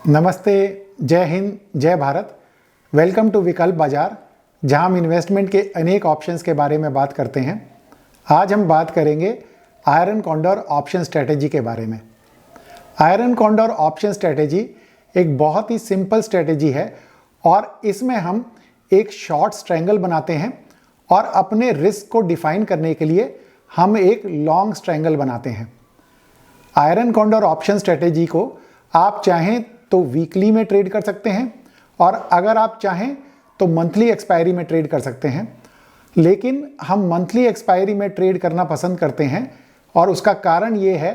नमस्ते, जय हिंद, जय भारत। वेलकम टू विकल्प बाजार, जहां हम इन्वेस्टमेंट के अनेक ऑप्शंस के बारे में बात करते हैं। आज हम बात करेंगे आयरन कॉन्डोर ऑप्शन स्ट्रेटेजी के बारे में। आयरन कॉन्डोर ऑप्शन स्ट्रेटेजी एक बहुत ही सिंपल स्ट्रेटेजी है और इसमें हम एक शॉर्ट स्ट्रैंगल बनाते हैं और अपने रिस्क को डिफाइन करने के लिए हम एक लॉन्ग स्ट्रैंगल बनाते हैं। आयरन कॉन्डोर ऑप्शन स्ट्रेटेजी को आप चाहें तो वीकली में ट्रेड कर सकते हैं और अगर आप चाहें तो मंथली एक्सपायरी में ट्रेड कर सकते हैं, लेकिन हम मंथली एक्सपायरी में ट्रेड करना पसंद करते हैं और उसका कारण ये है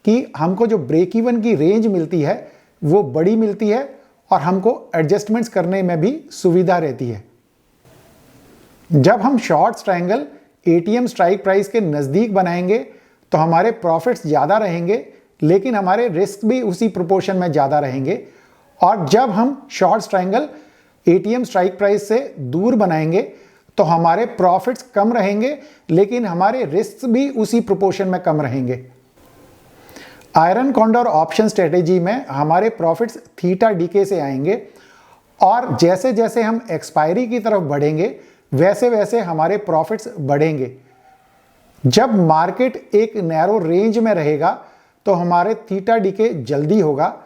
कि हमको जो ब्रेक इवन की रेंज मिलती है वो बड़ी मिलती है और हमको एडजस्टमेंट्स करने में भी सुविधा रहती है। जब हम short strangle ATM strike price के नज़दीक बनाएंगे तो हमारे प्रॉफिट्स ज़्यादा रहेंगे, लेकिन हमारे रिस्क भी उसी प्रोपोर्शन में ज़्यादा रहेंगे। और जब हम short strangle ATM strike price से दूर बनाएंगे तो हमारे प्रॉफिट्स कम रहेंगे, लेकिन हमारे रिस्क भी उसी प्रोपोर्शन में कम रहेंगे। आयरन कॉन्डोर ऑप्शन स्ट्रेटेजी में हमारे प्रॉफिट्स थीटा डीके से आएंगे और जैसे जैसे हम एक्सपायरी की तरफ बढ़ेंगे वैसे वैसे हमारे प्रॉफिट्स बढ़ेंगे। जब मार्केट एक नैरो रेंज में रहेगा तो हमारे थीटा डीके जल्दी होगा,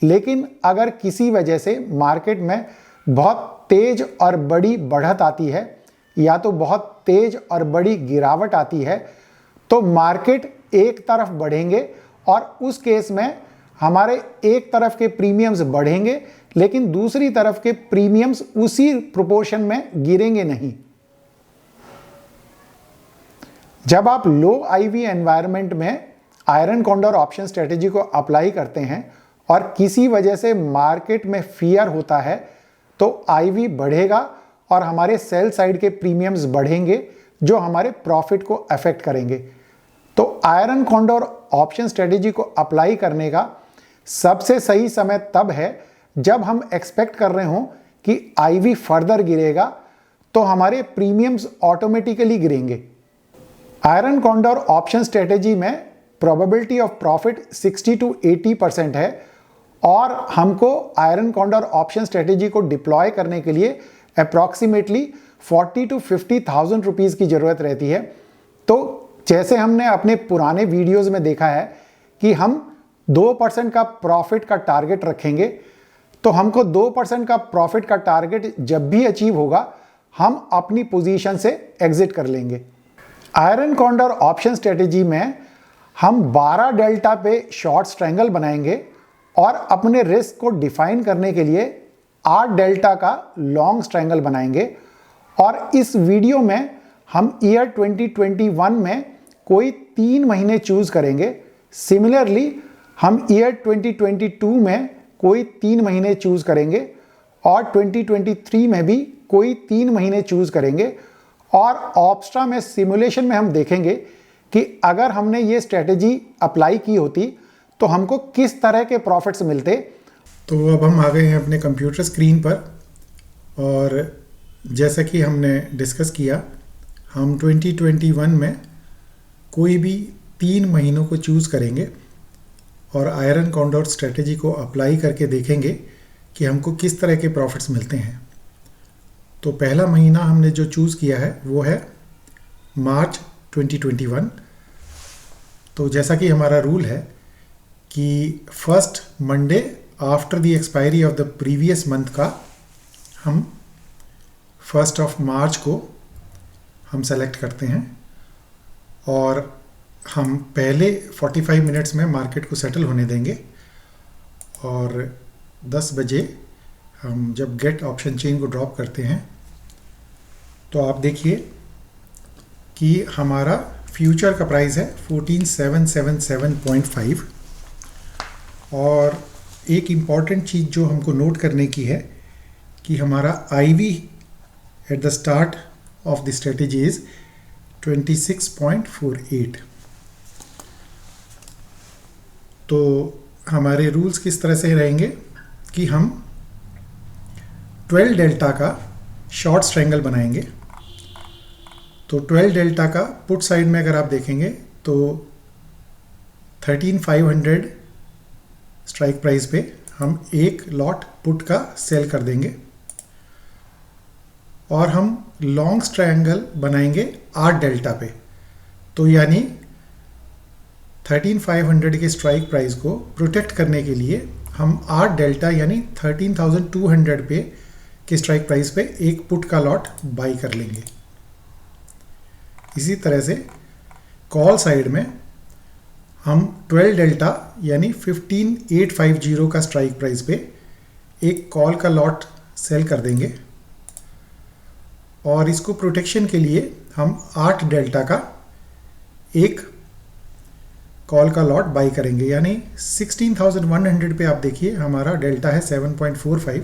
लेकिन अगर किसी वजह से मार्केट में बहुत तेज और बड़ी बढ़त आती है या तो बहुत तेज और बड़ी गिरावट आती है तो मार्केट एक तरफ बढ़ेंगे और उस केस में हमारे एक तरफ के प्रीमियम्स बढ़ेंगे, लेकिन दूसरी तरफ के प्रीमियम्स उसी प्रोपोर्शन में गिरेंगे नहीं। जब आप लो आईवी एनवायरनमेंट में आयरन कॉन्डोर ऑप्शन स्ट्रेटेजी को अप्लाई करते हैं और किसी वजह से मार्केट में फियर होता है तो आईवी बढ़ेगा और हमारे सेल साइड के प्रीमियम्स बढ़ेंगे जो हमारे प्रॉफिट को अफेक्ट करेंगे। तो आयरन कॉन्डोर ऑप्शन स्ट्रेटेजी को अप्लाई करने का सबसे सही समय तब है जब हम एक्सपेक्ट कर रहे हों कि आईवी फर्दर गिरेगा तो हमारे प्रीमियम्स ऑटोमेटिकली गिरेंगे। आयरन कॉन्डोर ऑप्शन स्ट्रेटेजी में प्रोबेबिलिटी ऑफ प्रॉफिट 60 to 80% है और हमको आयरन कॉन्डोर ऑप्शन स्ट्रेटेजी को डिप्लॉय करने के लिए अप्रॉक्सीमेटली 40 to 50,000 रुपीज़ की ज़रूरत रहती है। तो जैसे हमने अपने पुराने वीडियोस में देखा है कि हम 2% का प्रॉफिट का टारगेट रखेंगे, तो हमको 2% का प्रॉफिट का टारगेट जब भी अचीव होगा हम अपनी पोजीशन से एग्जिट कर लेंगे। आयरन कॉन्डोर ऑप्शन स्ट्रेटेजी में हम 12 डेल्टा पे शॉर्ट स्ट्रैंगल बनाएंगे और अपने रिस्क को डिफाइन करने के लिए 8 डेल्टा का लॉन्ग स्ट्रैंगल बनाएंगे। और इस वीडियो में हम ईयर 2021 में कोई 3 महीने चूज करेंगे। सिमिलरली हम ईयर 2022 में कोई 3 महीने चूज करेंगे और 2023 में भी कोई 3 महीने चूज करेंगे। और ऑप्स्ट्रा में सिमुलेशन में हम देखेंगे कि अगर हमने ये स्ट्रेटेजी अप्लाई की होती तो हमको किस तरह के प्रॉफिट्स मिलते। तो अब हम आ गए हैं अपने कंप्यूटर स्क्रीन पर और जैसा कि हमने डिस्कस किया, हम 2021 में कोई भी 3 महीनों को चूज़ करेंगे और आयरन कॉन्डोर स्ट्रेटेजी को अप्लाई करके देखेंगे कि हमको किस तरह के प्रॉफिट्स मिलते हैं। तो पहला महीना हमने जो चूज़ किया है वो है मार्च 2021। तो जैसा कि हमारा रूल है कि first Monday after the expiry of the previous month का हम 1 मार्च को हम सेलेक्ट करते हैं और हम पहले 45 मिनट्स में मार्केट को सेटल होने देंगे और 10 बजे हम जब गेट ऑप्शन चेन को ड्रॉप करते हैं तो आप देखिए कि हमारा फ्यूचर का प्राइस है 14,777.5। और एक इम्पॉर्टेंट चीज़ जो हमको नोट करने की है कि हमारा IV at the start of the strategy is 26.48। तो हमारे रूल्स किस तरह से रहेंगे कि हम 12 डेल्टा का शॉर्ट स्ट्रैंगल बनाएंगे। तो 12 डेल्टा का पुट साइड में अगर आप देखेंगे तो 13,500 स्ट्राइक प्राइस पे हम एक लॉट पुट का सेल कर देंगे और हम लॉन्ग ट्रायंगल बनाएंगे 8 डेल्टा पे। तो यानी 13,500 के स्ट्राइक प्राइस को प्रोटेक्ट करने के लिए हम 8 डेल्टा यानी 13,200 पे के स्ट्राइक प्राइस पे एक पुट का लॉट बाई कर लेंगे। इसी तरह से कॉल साइड में हम 12 डेल्टा यानी 15,850 का स्ट्राइक प्राइस पे एक कॉल का लॉट सेल कर देंगे और इसको प्रोटेक्शन के लिए हम 8 डेल्टा का एक कॉल का लॉट बाई करेंगे। यानी 16,100 पे आप देखिए हमारा डेल्टा है 7.45।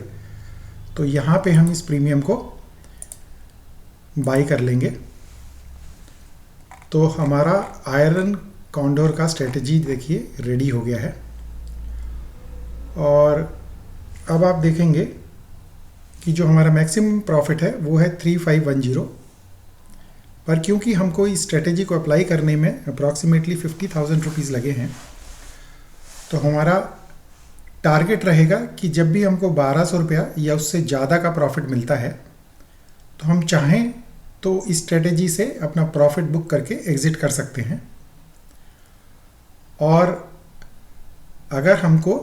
तो यहाँ पे हम इस प्रीमियम को बाई कर लेंगे। तो हमारा आयरन कॉन्डोर का स्ट्रेटजी देखिए रेडी हो गया है। और अब आप देखेंगे कि जो हमारा मैक्सिमम प्रॉफिट है वो है 3,510, पर क्योंकि हमको इस स्ट्रेटजी को अप्लाई करने में अप्रॉक्सीमेटली 50,000 रुपीज़ लगे हैं, तो हमारा टारगेट रहेगा कि जब भी हमको 1,200 रुपया या उससे ज़्यादा का प्रॉफिट मिलता है तो हम चाहें तो इस स्ट्रेटजी से अपना प्रॉफिट बुक करके एग्ज़िट कर सकते हैं। और अगर हमको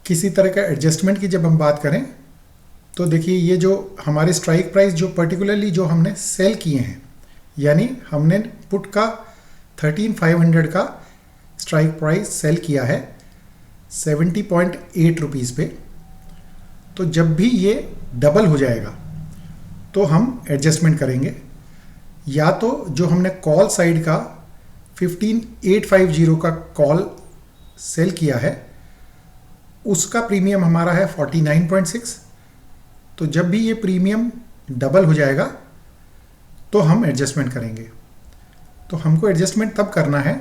किसी तरह का एडजस्टमेंट की जब हम बात करें तो देखिए ये जो हमारे स्ट्राइक प्राइस जो पर्टिकुलरली जो हमने सेल किए हैं, यानी हमने पुट का 13,500 का स्ट्राइक प्राइस सेल किया है 70.8 रुपीज़ पे। तो जब भी ये डबल हो जाएगा तो हम एडजस्टमेंट करेंगे। या तो जो हमने कॉल साइड का 15,850 का कॉल सेल किया है उसका प्रीमियम हमारा है 49.6। तो जब भी ये प्रीमियम डबल हो जाएगा तो हम एडजस्टमेंट करेंगे। तो हमको एडजस्टमेंट तब करना है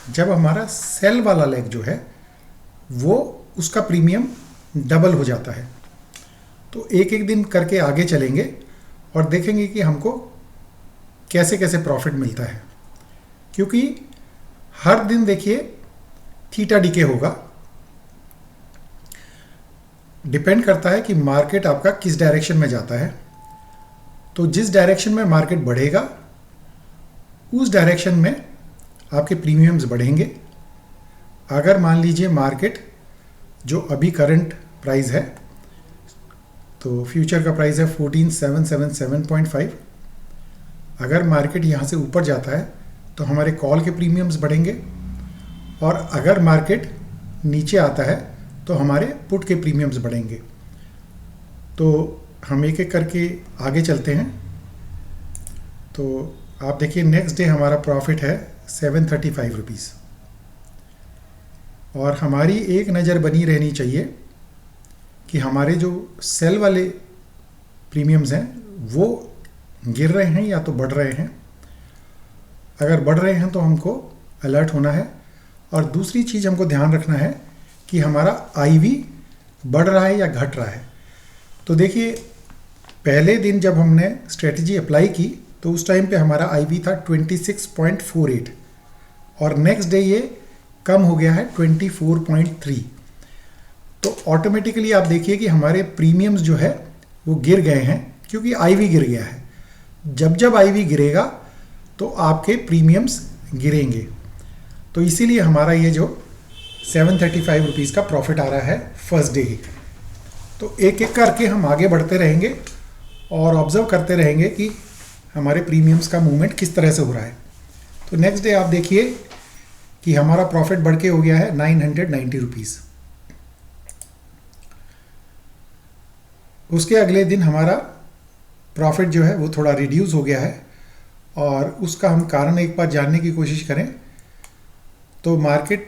जब हमारा सेल वाला लेग जो है वो उसका प्रीमियम डबल हो जाता है। तो एक एक दिन करके आगे चलेंगे और देखेंगे कि हमको कैसे कैसे प्रॉफिट मिलता है, क्योंकि हर दिन देखिए थीटा डीके होगा। डिपेंड करता है कि मार्केट आपका किस डायरेक्शन में जाता है। तो जिस डायरेक्शन में मार्केट बढ़ेगा उस डायरेक्शन में आपके प्रीमियम्स बढ़ेंगे। अगर मान लीजिए मार्केट जो अभी करंट प्राइस है तो फ्यूचर का प्राइस है 14,777.5। अगर मार्केट यहाँ से ऊपर जाता है तो हमारे कॉल के प्रीमियम्स बढ़ेंगे और अगर मार्केट नीचे आता है तो हमारे पुट के प्रीमियम्स बढ़ेंगे। तो हम एक एक करके आगे चलते हैं। तो आप देखिए नेक्स्ट डे हमारा प्रॉफिट है 735 रुपीज़। और हमारी एक नज़र बनी रहनी चाहिए कि हमारे जो सेल वाले प्रीमियम्स हैं वो गिर रहे हैं या तो बढ़ रहे हैं। अगर बढ़ रहे हैं तो हमको अलर्ट होना है। और दूसरी चीज़ हमको ध्यान रखना है कि हमारा आईवी बढ़ रहा है या घट रहा है। तो देखिए पहले दिन जब हमने स्ट्रेटजी अप्लाई की तो उस टाइम पे हमारा आईवी था 26.48 और नेक्स्ट डे ये कम हो गया है 24.3। तो ऑटोमेटिकली आप देखिए कि हमारे प्रीमियम्स जो है वो गिर गए हैं क्योंकि आईवी गिर गया है। जब जब आईवी गिरेगा तो आपके प्रीमियम्स गिरेंगे। तो इसीलिए हमारा ये जो 735 रुपीज़ का प्रॉफिट आ रहा है फर्स्ट डे ही। तो एक एक करके हम आगे बढ़ते रहेंगे और ऑब्जर्व करते रहेंगे कि हमारे प्रीमियम्स का मूवमेंट किस तरह से हो रहा है। तो नेक्स्ट डे आप देखिए कि हमारा प्रॉफिट बढ़ के हो गया है 990 रुपीज़। उसके अगले दिन हमारा प्रॉफिट जो है वो थोड़ा रिड्यूस हो गया है और उसका हम कारण एक बार जानने की कोशिश करें तो मार्केट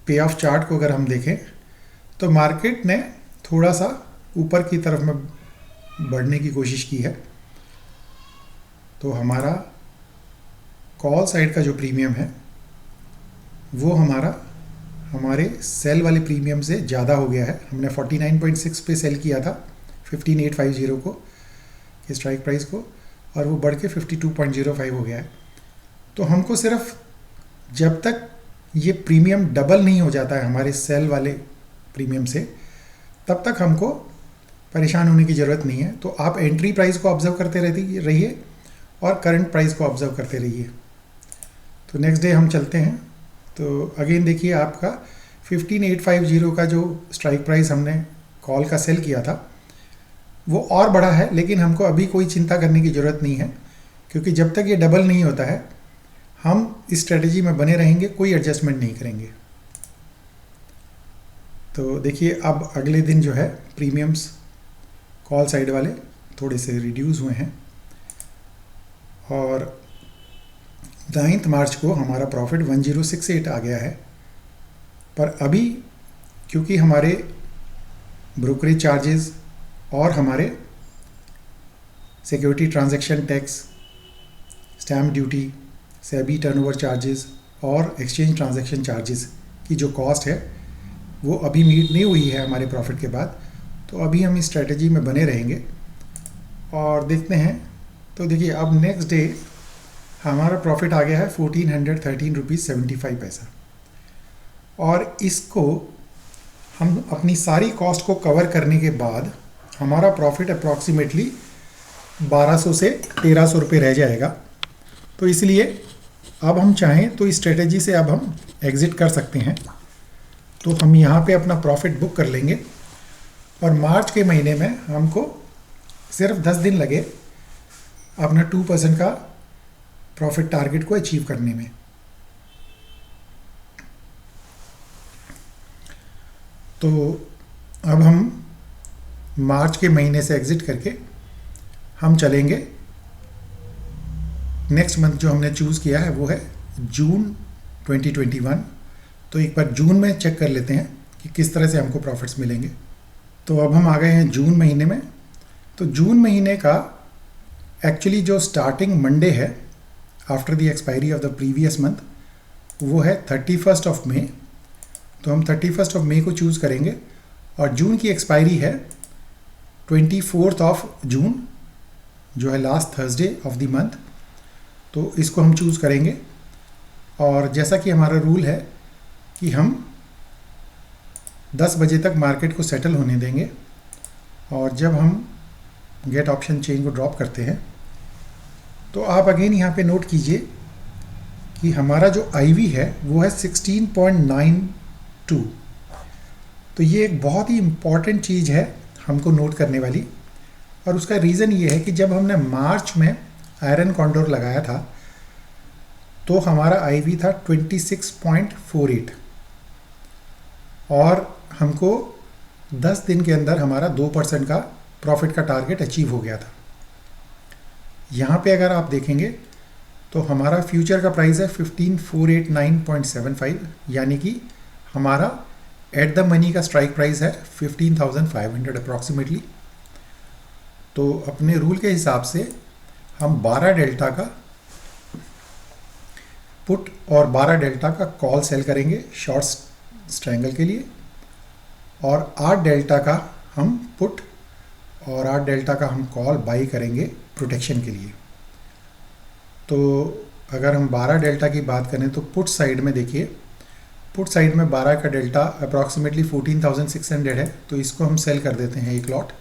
पे ऑफ चार्ट को अगर हम देखें तो मार्केट ने थोड़ा सा ऊपर की तरफ में बढ़ने की कोशिश की है। तो हमारा कॉल साइड का जो प्रीमियम है वो हमारे सेल वाले प्रीमियम से ज़्यादा हो गया है। हमने 49.6 पे सेल किया था 15,850 को के स्ट्राइक प्राइस को और वो बढ़ के 52.05 हो गया है। तो हमको सिर्फ जब तक ये प्रीमियम डबल नहीं हो जाता है हमारे सेल वाले प्रीमियम से, तब तक हमको परेशान होने की ज़रूरत नहीं है। तो आप एंट्री प्राइस को ऑब्जर्व करते रहिए और करंट प्राइस को ऑब्जर्व करते रहिए। तो नेक्स्ट डे हम चलते हैं। तो अगेन देखिए, आपका 15,850 का जो स्ट्राइक प्राइस हमने कॉल का सेल किया था वो और बढ़ा है, लेकिन हमको अभी कोई चिंता करने की ज़रूरत नहीं है, क्योंकि जब तक ये डबल नहीं होता है हम इस स्ट्रेटजी में बने रहेंगे, कोई एडजस्टमेंट नहीं करेंगे। तो देखिए, अब अगले दिन जो है प्रीमियम्स कॉल साइड वाले थोड़े से रिड्यूस हुए हैं और 9 मार्च को हमारा प्रॉफिट 1068 आ गया है। पर अभी क्योंकि हमारे ब्रोकरेज चार्जेस और हमारे security transaction tax, stamp duty, SEBI turnover charges और एक्सचेंज ट्रांजैक्शन चार्जेस की जो कॉस्ट है वो अभी मीट नहीं हुई है हमारे प्रॉफिट के बाद, तो अभी हम इस स्ट्रेटजी में बने रहेंगे और देखते हैं। तो देखिए, अब नेक्स्ट डे हमारा प्रॉफिट आ गया है 1413 रुपीज़ 75 पैसा, और इसको हम अपनी सारी कॉस्ट को कवर करने के बाद हमारा प्रॉफिट अप्रॉक्सीमेटली 1200 से 1300 रुपये रह जाएगा। तो इसलिए अब हम चाहें तो इस स्ट्रेटजी से अब हम एग्ज़िट कर सकते हैं। तो हम यहाँ पे अपना प्रॉफिट बुक कर लेंगे और मार्च के महीने में हमको सिर्फ 10 दिन लगे अपना 2% का प्रॉफिट टारगेट को अचीव करने में। तो अब हम मार्च के महीने से एग्ज़िट करके हम चलेंगे नेक्स्ट मंथ जो हमने चूज़ किया है वो है जून 2021। तो एक बार जून में चेक कर लेते हैं कि किस तरह से हमको प्रॉफिट्स मिलेंगे। तो अब हम आ गए हैं जून महीने में। तो जून महीने का एक्चुअली जो स्टार्टिंग मंडे है after the expiry of the previous month वो है 31st ऑफ मई। तो हम 31st ऑफ मई को चूज़ करेंगे और जून की एक्सपायरी है 24th ऑफ जून जो है last Thursday of the month. तो इसको हम चूज़ करेंगे और जैसा कि हमारा रूल है कि हम 10 बजे तक मार्केट को सेटल होने देंगे और जब हम गेट ऑप्शन चेन को ड्रॉप करते हैं तो आप अगेन यहाँ पे नोट कीजिए कि हमारा जो IV है वो है 16.92। तो ये एक बहुत ही इम्पॉर्टेंट चीज़ है हमको नोट करने वाली, और उसका रीज़न ये है कि जब हमने मार्च में आयरन कॉन्डोर लगाया था तो हमारा IV था 26.48 और हमको 10 दिन के अंदर हमारा 2% का प्रॉफिट का टारगेट अचीव हो गया था। यहाँ पे अगर आप देखेंगे तो हमारा फ्यूचर का प्राइस है 15,489.75, यानी कि हमारा एट द मनी का स्ट्राइक प्राइस है 15,500 अप्रॉक्सीमेटली। तो अपने रूल के हिसाब से हम 12 डेल्टा का पुट और 12 डेल्टा का कॉल सेल करेंगे शॉर्ट स्ट्रैंगल के लिए, और 8 डेल्टा का हम पुट और 8 डेल्टा का हम कॉल बाई करेंगे प्रोटेक्शन के लिए। तो अगर हम 12 डेल्टा की बात करें तो पुट साइड में देखिए, पुट साइड में 12 का डेल्टा अप्रॉक्सीमेटली 14,600 है, तो इसको हम सेल कर देते हैं एक लॉट,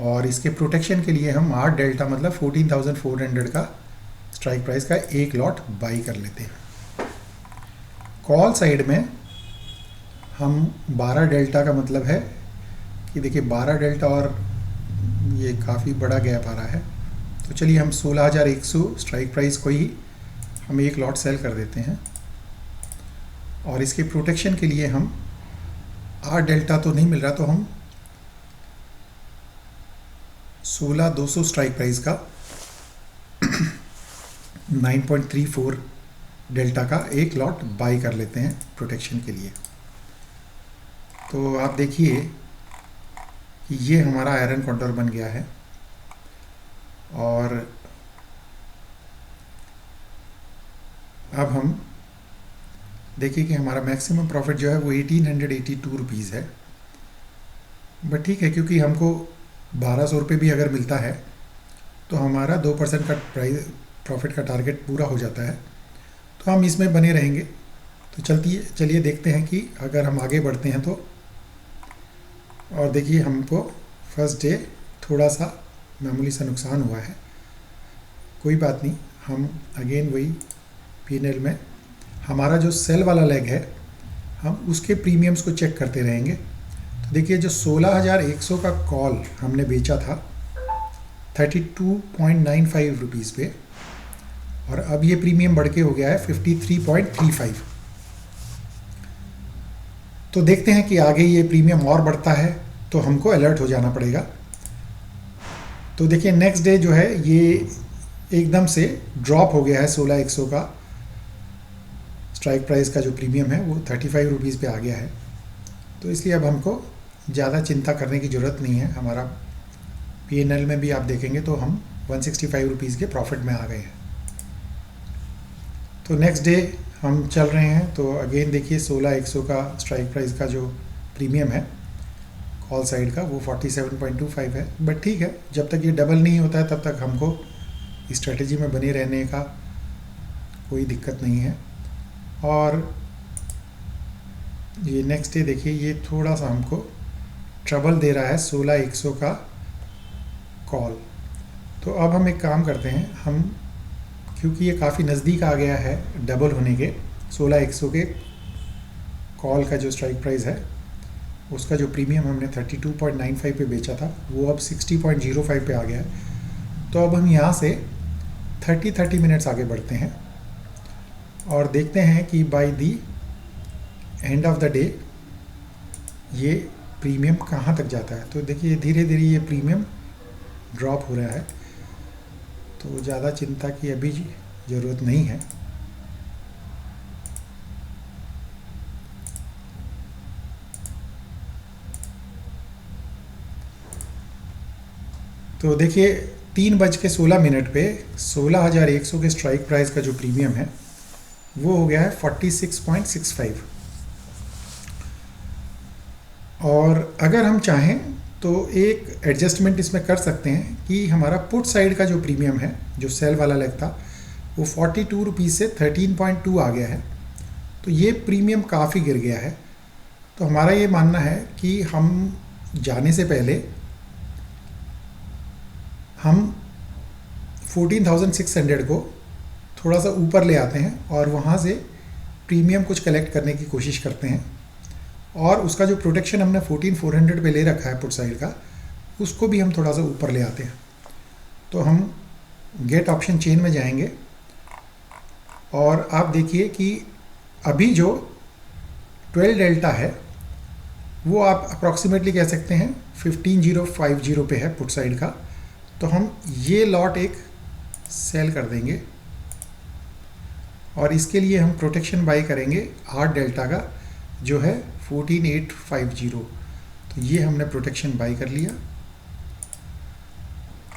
और इसके प्रोटेक्शन के लिए हम 8 डेल्टा मतलब 14,400 का स्ट्राइक प्राइस का एक लॉट बाई कर लेते हैं। कॉल साइड में हम 12 डेल्टा का मतलब है कि देखिए 12 डेल्टा और ये काफ़ी बड़ा गैप आ रहा है, तो चलिए हम 16,100 स्ट्राइक प्राइस को ही हम एक लॉट सेल कर देते हैं, और इसके प्रोटेक्शन के लिए हम 8 डेल्टा तो नहीं मिल रहा तो हम 16,200 स्ट्राइक प्राइस का 9.34 डेल्टा का एक लॉट बाई कर लेते हैं प्रोटेक्शन के लिए। तो आप देखिए कि ये हमारा आयरन कॉन्डोर बन गया है, और अब हम देखिए कि हमारा मैक्सिमम प्रॉफिट जो है वो 1882 रुपीज़ है। बट ठीक है, क्योंकि हमको 1200 रुपये भी अगर मिलता है तो हमारा 2% का प्रॉफिट का टारगेट पूरा हो जाता है, तो हम इसमें बने रहेंगे तो चलिए देखते हैं कि अगर हम आगे बढ़ते हैं तो। और देखिए हमको फर्स्ट डे थोड़ा सा मामूली सा नुकसान हुआ है, कोई बात नहीं। हम अगेन वही P&L में हमारा जो सेल वाला लेग है हम उसके प्रीमियम्स को चेक करते रहेंगे। तो देखिए जो 16,100 का कॉल हमने बेचा था 32.95 रुपीज़ पे, और अब ये प्रीमियम बढ़ के हो गया है 53.35। तो देखते हैं कि आगे ये प्रीमियम और बढ़ता है तो हमको अलर्ट हो जाना पड़ेगा। तो देखिए नेक्स्ट डे जो है ये एकदम से ड्रॉप हो गया है, 16,100 का स्ट्राइक प्राइस का जो प्रीमियम है वो 35 रुपीज़ पे आ गया है। तो इसलिए अब हमको ज़्यादा चिंता करने की ज़रूरत नहीं है। हमारा P&L में भी आप देखेंगे तो हम 165 रुपीज़ के प्रॉफिट में आ गए हैं। तो नेक्स्ट डे हम चल रहे हैं तो अगेन देखिए 16,100 का स्ट्राइक प्राइस का जो प्रीमियम है कॉल साइड का वो 47.25 है। बट ठीक है, जब तक ये डबल नहीं होता है तब तक हमको स्ट्रेटजी में बने रहने का कोई दिक्कत नहीं है। और ये नेक्स्ट डे देखिए ये थोड़ा सा हमको ट्रबल दे रहा है 16,100 का कॉल। तो अब हम एक काम करते हैं, हम क्योंकि ये काफ़ी नज़दीक आ गया है डबल होने के, 16,100 के कॉल का जो स्ट्राइक प्राइस है उसका जो प्रीमियम हमने 32.95 पे बेचा था वो अब 60.05 पे आ गया है। तो अब हम यहाँ से 30 मिनट्स आगे बढ़ते हैं और देखते हैं कि by the end of the day ये प्रीमियम कहाँ तक जाता है। तो देखिए धीरे धीरे ये प्रीमियम ड्रॉप हो रहा है, तो ज़्यादा चिंता की अभी ज़रूरत नहीं है। तो देखिए 3:16 पे 16,100 के स्ट्राइक प्राइस का जो प्रीमियम है वो हो गया है 46.65। और अगर हम चाहें तो एक एडजस्टमेंट इसमें कर सकते हैं कि हमारा पुट साइड का जो प्रीमियम है जो सेल वाला लेग था वो 42 रुपीज़ से 13.2 आ गया है। तो ये प्रीमियम काफ़ी गिर गया है। तो हमारा ये मानना है कि हम जाने से पहले हम 14,600 को थोड़ा सा ऊपर ले आते हैं और वहाँ से प्रीमियम कुछ कलेक्ट करने की कोशिश करते हैं, और उसका जो प्रोटेक्शन हमने 14,400 पे ले रखा है पुट साइड का उसको भी हम थोड़ा सा ऊपर ले आते हैं। तो हम गेट ऑप्शन चेन में जाएंगे और आप देखिए कि अभी जो 12 डेल्टा है वो आप अप्रॉक्सीमेटली कह सकते हैं 15,050 पे है पुट साइड का। तो हम ये लॉट एक सेल कर देंगे और इसके लिए हम प्रोटेक्शन बाई करेंगे 8 डेल्टा का जो है 14,850। तो ये हमने प्रोटेक्शन बाई कर लिया।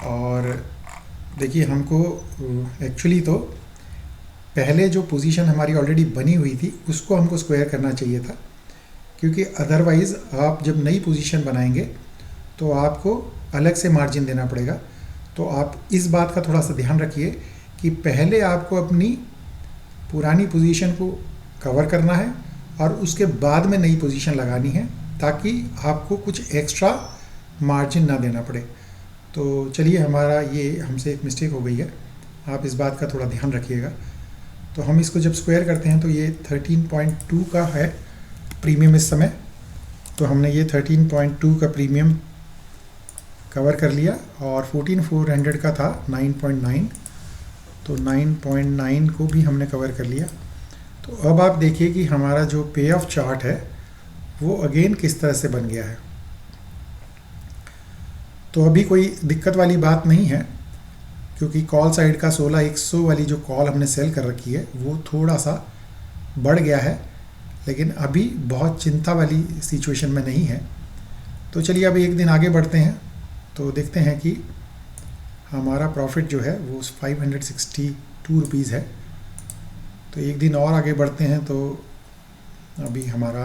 और देखिए हमको एक्चुअली तो पहले जो पोजीशन हमारी ऑलरेडी बनी हुई थी उसको हमको स्क्वायर करना चाहिए था, क्योंकि अदरवाइज़ आप जब नई पोजीशन बनाएंगे तो आपको अलग से मार्जिन देना पड़ेगा। तो आप इस बात का थोड़ा सा ध्यान रखिए कि पहले आपको अपनी पुरानी पोजीशन को कवर करना है और उसके बाद में नई पोजीशन लगानी है, ताकि आपको कुछ एक्स्ट्रा मार्जिन ना देना पड़े। तो चलिए हमारा ये हमसे एक मिस्टेक हो गई है, आप इस बात का थोड़ा ध्यान रखिएगा। तो हम इसको जब स्क्वायर करते हैं तो ये 13.2 का है प्रीमियम इस समय। तो हमने ये 13.2 का प्रीमियम कवर कर लिया और 14,400 का था 9.9, तो 9.9 को भी हमने कवर कर लिया। तो अब आप देखिए कि हमारा जो पे ऑफ चार्ट है वो अगेन किस तरह से बन गया है। तो अभी कोई दिक्कत वाली बात नहीं है, क्योंकि कॉल साइड का 16,100 वाली जो कॉल हमने सेल कर रखी है वो थोड़ा सा बढ़ गया है, लेकिन अभी बहुत चिंता वाली सिचुएशन में नहीं है। तो चलिए अब एक दिन आगे बढ़ते हैं तो देखते हैं कि हमारा प्रॉफिट जो है वो 562 रुपीज़ है। तो एक दिन और आगे बढ़ते हैं तो अभी हमारा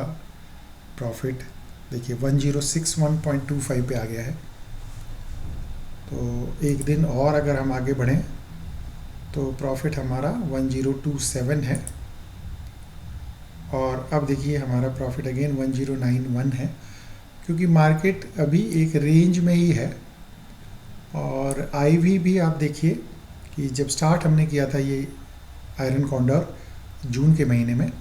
प्रॉफिट देखिए 1061.25 पे आ गया है। तो एक दिन और अगर हम आगे बढ़ें तो प्रॉफिट हमारा 1027 है। और अब देखिए हमारा प्रॉफिट अगेन 1091 है, क्योंकि मार्केट अभी एक रेंज में ही है। और IV भी आप देखिए कि जब स्टार्ट हमने किया था ये आयरन कॉन्डोर जून के महीने में,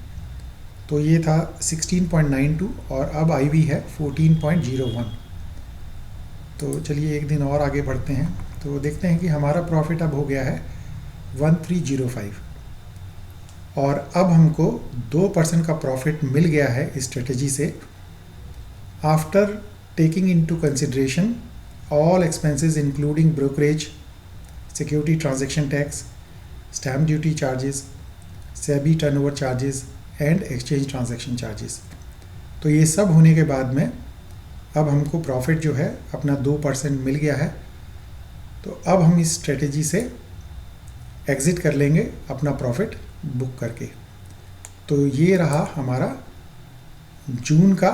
तो ये था 16.92 और अब IV है 14.01। तो चलिए एक दिन और आगे बढ़ते हैं, तो देखते हैं कि हमारा प्रॉफिट अब हो गया है 1305 और अब हमको 2% का प्रॉफिट मिल गया है इस स्ट्रेटेजी से, after taking into consideration all expenses including brokerage, security transaction tax, stamp duty charges, SEBI turnover charges and exchange transaction charges. तो ये सब होने के बाद में अब हमको प्रॉफिट जो है अपना 2% मिल गया है। तो अब हम इस स्ट्रेटेजी से एग्ज़िट कर लेंगे अपना प्रॉफिट बुक करके। तो ये रहा हमारा जून का।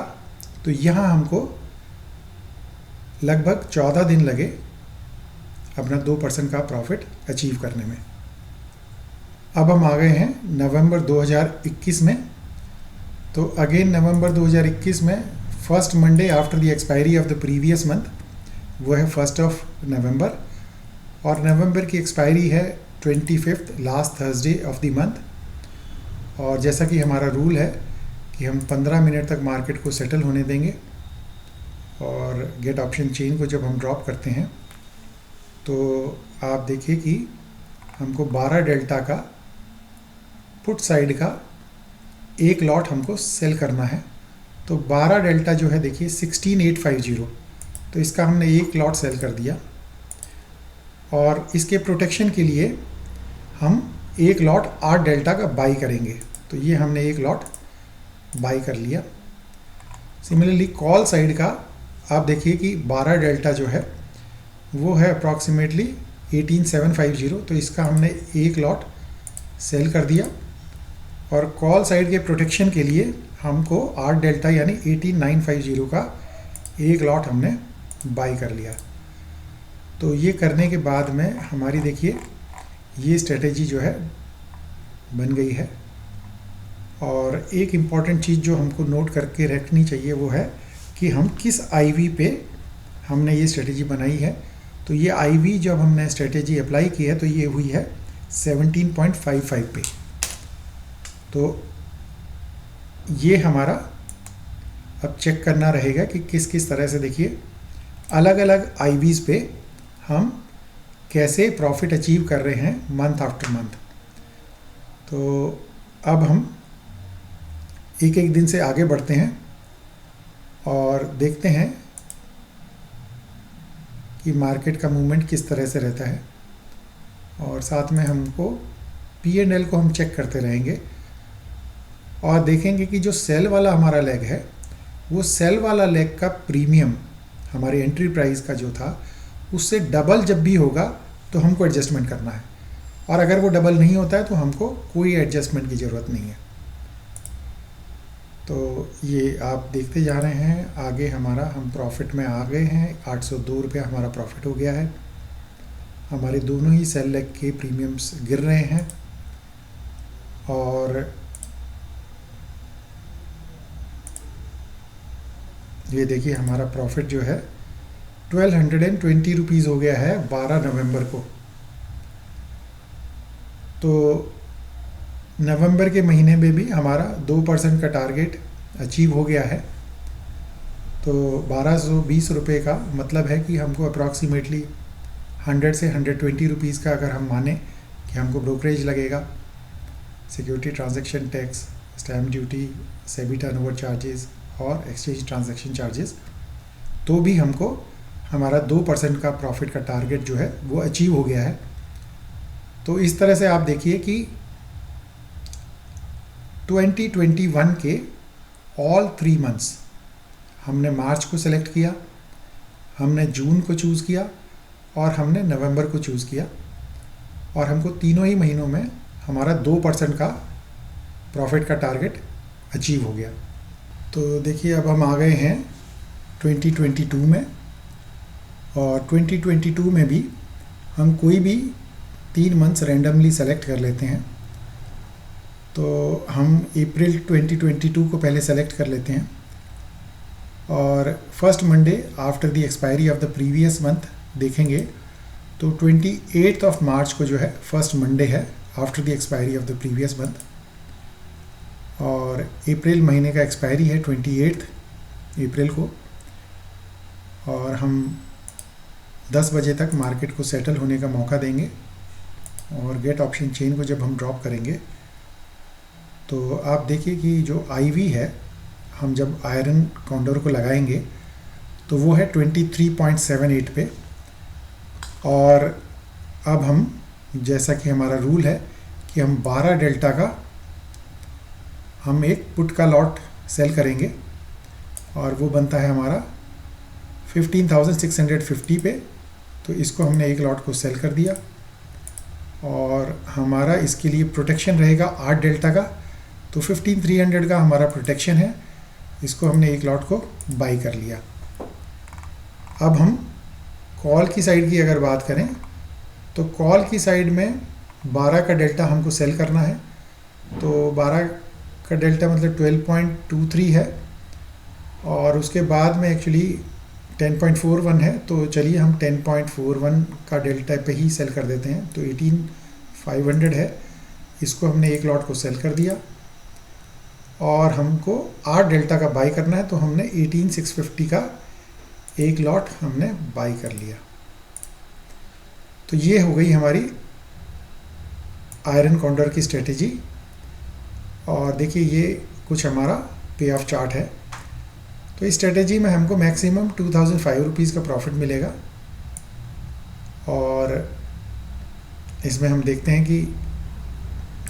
तो यहाँ हमको लगभग 14 दिन लगे अपना 2% का प्रॉफिट अचीव करने में। अब हम आ गए हैं नवंबर 2021 में। तो अगेन नवंबर 2021 में first Monday after the expiry of the previous month, वो है 1 नवंबर, और नवंबर की एक्सपायरी है 25 last Thursday of the month. और जैसा कि हमारा रूल है कि हम 15 मिनट तक मार्केट को सेटल होने देंगे, और गेट ऑप्शन चेन को जब हम ड्रॉप करते हैं तो आप देखिए कि हमको 12 डेल्टा का पुट साइड का एक लॉट हमको सेल करना है। तो 12 डेल्टा जो है देखिए 16850, तो इसका हमने एक लॉट सेल कर दिया, और इसके प्रोटेक्शन के लिए हम एक लॉट 8 डेल्टा का बाई करेंगे। तो ये हमने एक लॉट बाई कर लिया। सिमिलरली कॉल साइड का आप देखिए कि 12 डेल्टा जो है वो है अप्रॉक्सीमेटली 18750, तो इसका हमने एक लॉट सेल कर दिया, और कॉल साइड के प्रोटेक्शन के लिए हमको 8 डेल्टा यानी 18950 का एक लॉट हमने बाई कर लिया। तो ये करने के बाद में हमारी देखिए ये स्ट्रेटेजी जो है बन गई है। और एक इम्पॉर्टेंट चीज़ जो हमको नोट करके रखनी चाहिए वो है कि हम किस IV पे हमने ये स्ट्रेटेजी बनाई है। तो ये IV जब हमने स्ट्रेटेजी अप्लाई की है तो ये हुई है 17.55 पे। तो ये हमारा अब चेक करना रहेगा कि किस किस तरह से देखिए अलग अलग IVs पे हम कैसे प्रॉफिट अचीव कर रहे हैं मंथ आफ्टर मंथ। तो अब हम एक एक दिन से आगे बढ़ते हैं और देखते हैं कि मार्केट का मूवमेंट किस तरह से रहता है, और साथ में हमको P&L को हम चेक करते रहेंगे और देखेंगे कि जो सेल वाला हमारा लेग है वो सेल वाला लेग का प्रीमियम हमारी एंट्री प्राइस का जो था उससे डबल जब भी होगा तो हमको एडजस्टमेंट करना है, और अगर वो डबल नहीं होता है तो हमको कोई एडजस्टमेंट की ज़रूरत नहीं है। तो ये आप देखते जा रहे हैं आगे हमारा हम प्रॉफिट में आ गए हैं। 802 रुपया हमारा प्रॉफिट हो गया है। हमारे दोनों ही सेल लेग के प्रीमियम्स गिर रहे हैं, और ये देखिए हमारा प्रॉफिट जो है 1220 रुपीज़ हो गया है 12 नवंबर को। तो नवंबर के महीने में भी हमारा 2% का टारगेट अचीव हो गया है। तो 1220 रुपये का मतलब है कि हमको अप्रॉक्सीमेटली 100 से 120 रुपीज़ का अगर हम माने कि हमको ब्रोकरेज लगेगा, security transaction tax, stamp duty, SEBI turnover charges और एक्सचेंज ट्रांजैक्शन चार्जेस, तो भी हमको हमारा 2% का प्रॉफिट का टारगेट जो है वो अचीव हो गया है। तो इस तरह से आप देखिए कि 2021 के ऑल 3 मंथ्स हमने मार्च को सेलेक्ट किया, हमने जून को चूज़ किया और हमने नवंबर को चूज़ किया, और हमको तीनों ही महीनों में हमारा 2% का प्रॉफिट का टारगेट अचीव हो गया। तो देखिए अब हम आ गए हैं 2022 में, और 2022 में भी हम कोई भी 3 मंथ्स रैंडमली सेलेक्ट कर लेते हैं। तो हम अप्रैल 2022 को पहले सेलेक्ट कर लेते हैं और first Monday after the expiry of the previous month देखेंगे तो 28 ऑफ मार्च को जो है फर्स्ट मंडे है after the expiry of the previous month और अप्रैल महीने का एक्सपायरी है 28 अप्रैल को और हम 10 बजे तक मार्केट को सेटल होने का मौका देंगे और गेट ऑप्शन चेन को जब हम ड्रॉप करेंगे तो आप देखिए कि जो आईवी है हम जब आयरन कॉन्डोर को लगाएंगे तो वो है 23.78 पे और अब हम जैसा कि हमारा रूल है कि हम 12 डेल्टा का हम एक पुट का लॉट सेल करेंगे और वो बनता है हमारा 15,650 पे। तो इसको हमने एक लॉट को सेल कर दिया और हमारा इसके लिए प्रोटेक्शन रहेगा 8 डेल्टा का, तो 15,300 का हमारा प्रोटेक्शन है। इसको हमने एक लॉट को बाई कर लिया। अब हम कॉल की साइड की अगर बात करें तो कॉल की साइड में 12 का डेल्टा हमको सेल करना है, तो 12 का डेल्टा मतलब 12.23 है और उसके बाद में एक्चुअली 10.41 है, तो चलिए हम 10.41 का डेल्टा पे ही सेल कर देते हैं। तो 18,500 है, इसको हमने एक लॉट को सेल कर दिया और हमको 8 डेल्टा का बाई करना है, तो हमने 18,650 का एक लॉट हमने बाई कर लिया। तो ये हो गई हमारी आयरन कॉन्डोर की स्ट्रेटेजी और देखिए ये कुछ हमारा पे ऑफ चार्ट है। तो इस स्ट्रेटेजी में हमको मैक्सिमम 2005 रुपीज़ का प्रॉफिट मिलेगा और इसमें हम देखते हैं कि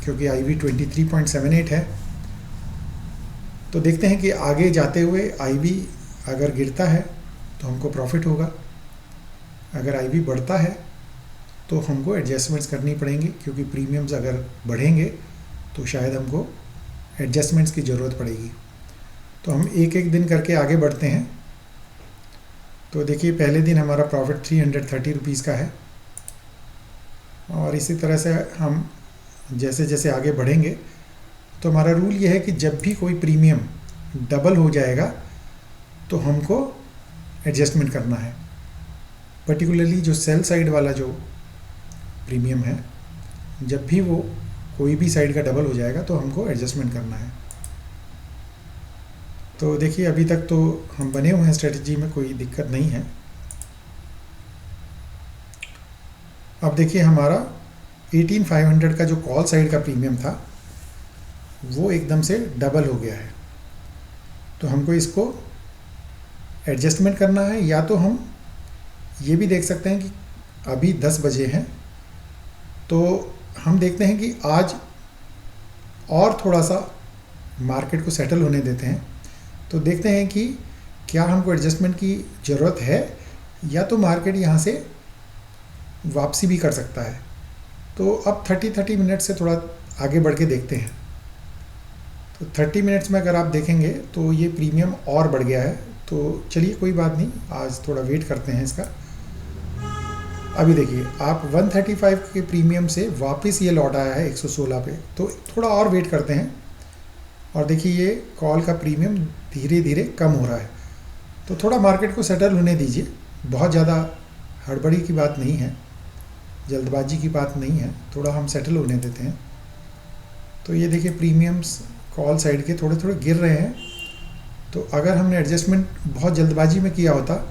क्योंकि आईवी 23.78 है तो देखते हैं कि आगे जाते हुए आईवी अगर गिरता है तो हमको प्रॉफिट होगा, अगर आईवी बढ़ता है तो हमको एडजस्टमेंट्स करनी पड़ेंगी क्योंकि प्रीमियम्स अगर बढ़ेंगे तो शायद हमको एडजस्टमेंट्स की ज़रूरत पड़ेगी। तो हम एक एक दिन करके आगे बढ़ते हैं। तो देखिए पहले दिन हमारा प्रॉफिट 330 रुपीज़ का है और इसी तरह से हम जैसे जैसे आगे बढ़ेंगे तो हमारा रूल ये है कि जब भी कोई प्रीमियम डबल हो जाएगा तो हमको एडजस्टमेंट करना है। पर्टिकुलरली जो सेल साइड वाला जो प्रीमियम है, जब भी वो कोई भी साइड का डबल हो जाएगा तो हमको एडजस्टमेंट करना है। तो देखिए अभी तक तो हम बने हुए हैं, स्ट्रेटजी में कोई दिक्कत नहीं है। अब देखिए हमारा 18,500 का जो कॉल साइड का प्रीमियम था वो एकदम से डबल हो गया है, तो हमको इसको एडजस्टमेंट करना है। या तो हम ये भी देख सकते हैं कि अभी 10 बजे हैं तो हम देखते हैं कि आज और थोड़ा सा मार्केट को सेटल होने देते हैं, तो देखते हैं कि क्या हमको एडजस्टमेंट की ज़रूरत है या तो मार्केट यहाँ से वापसी भी कर सकता है। तो अब 30 मिनट से थोड़ा आगे बढ़ के देखते हैं। तो 30 मिनट्स में अगर आप देखेंगे तो ये प्रीमियम और बढ़ गया है, तो चलिए कोई बात नहीं, आज थोड़ा वेट करते हैं इसका। अभी देखिए आप 135 के प्रीमियम से वापस ये लौट आया है 116 पे, तो थोड़ा और वेट करते हैं और देखिए ये कॉल का प्रीमियम धीरे धीरे कम हो रहा है। तो थोड़ा मार्केट को सेटल होने दीजिए, बहुत ज़्यादा हड़बड़ी की बात नहीं है, जल्दबाजी की बात नहीं है, थोड़ा हम सेटल होने देते हैं। तो ये देखिए प्रीमियम्स कॉल साइड के थोड़े थोड़े गिर रहे हैं, तो अगर हमने एडजस्टमेंट बहुत जल्दबाजी में किया होता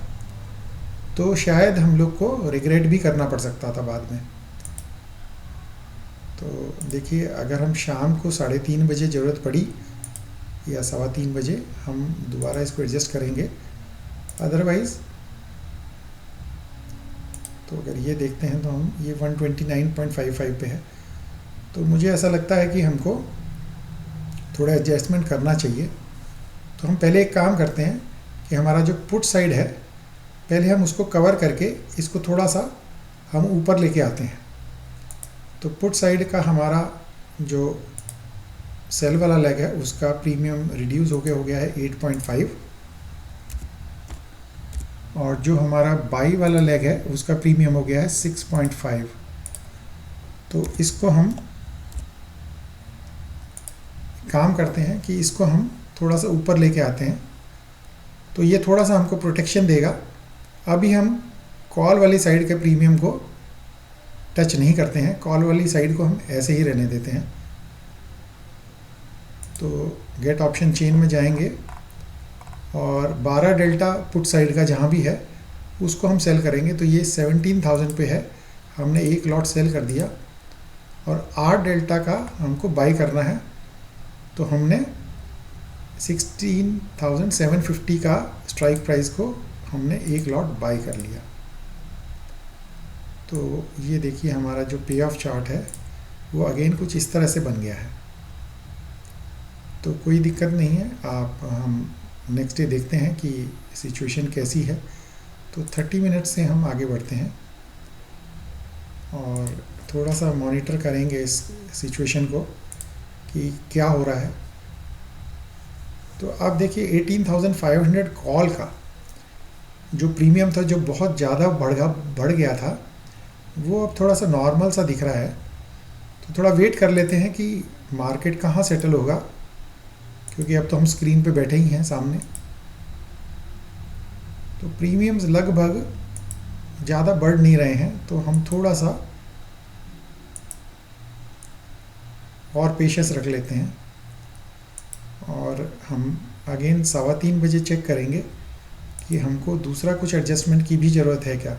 तो शायद हम लोग को रिग्रेट भी करना पड़ सकता था बाद में। तो देखिए अगर हम शाम को 3:30 बजे ज़रूरत पड़ी या 3:15 बजे हम दोबारा इसको एडजस्ट करेंगे, अदरवाइज़ तो अगर ये देखते हैं तो हम ये 129.55 पे है, तो मुझे ऐसा लगता है कि हमको थोड़ा एडजस्टमेंट करना चाहिए। तो हम पहले एक काम करते हैं कि हमारा जो पुट साइड है पहले हम उसको कवर करके इसको थोड़ा सा हम ऊपर लेके आते हैं। तो पुट साइड का हमारा जो सेल वाला लेग है उसका प्रीमियम रिड्यूस हो गया है 8.5 और जो हमारा बाई वाला लेग है उसका प्रीमियम हो गया है 6.5। तो इसको हम काम करते हैं कि इसको हम थोड़ा सा ऊपर लेके आते हैं, तो ये थोड़ा सा हमको प्रोटेक्शन देगा। अभी हम कॉल वाली साइड के प्रीमियम को टच नहीं करते हैं, कॉल वाली साइड को हम ऐसे ही रहने देते हैं। तो गेट ऑप्शन चेन में जाएंगे और 12 डेल्टा पुट साइड का जहाँ भी है उसको हम सेल करेंगे। तो ये 17,000 पे है, हमने एक लॉट सेल कर दिया और 8 डेल्टा का हमको बाई करना है। तो हमने 16,750 का स्ट्राइक प्राइस को हमने एक लॉट बाई कर लिया। तो ये देखिए हमारा जो पे ऑफ चार्ट है वो अगेन कुछ इस तरह से बन गया है। तो कोई दिक्कत नहीं है, हम नेक्स्ट डे देखते हैं कि सिचुएशन कैसी है। तो 30 मिनट से हम आगे बढ़ते हैं और थोड़ा सा मॉनिटर करेंगे इस सिचुएशन को कि क्या हो रहा है। तो आप देखिए 18,500 कॉल का जो प्रीमियम था, जो बहुत ज़्यादा बढ़ गया था, वो अब थोड़ा सा नॉर्मल सा दिख रहा है। तो थोड़ा वेट कर लेते हैं कि मार्केट कहाँ सेटल होगा, क्योंकि अब तो हम स्क्रीन पे बैठे ही हैं सामने। तो प्रीमियम्स लगभग ज़्यादा बढ़ नहीं रहे हैं, तो हम थोड़ा सा और पेशेंस रख लेते हैं और हम अगेन 3:15 बजे चेक करेंगे कि हमको दूसरा कुछ एडजस्टमेंट की भी ज़रूरत है क्या।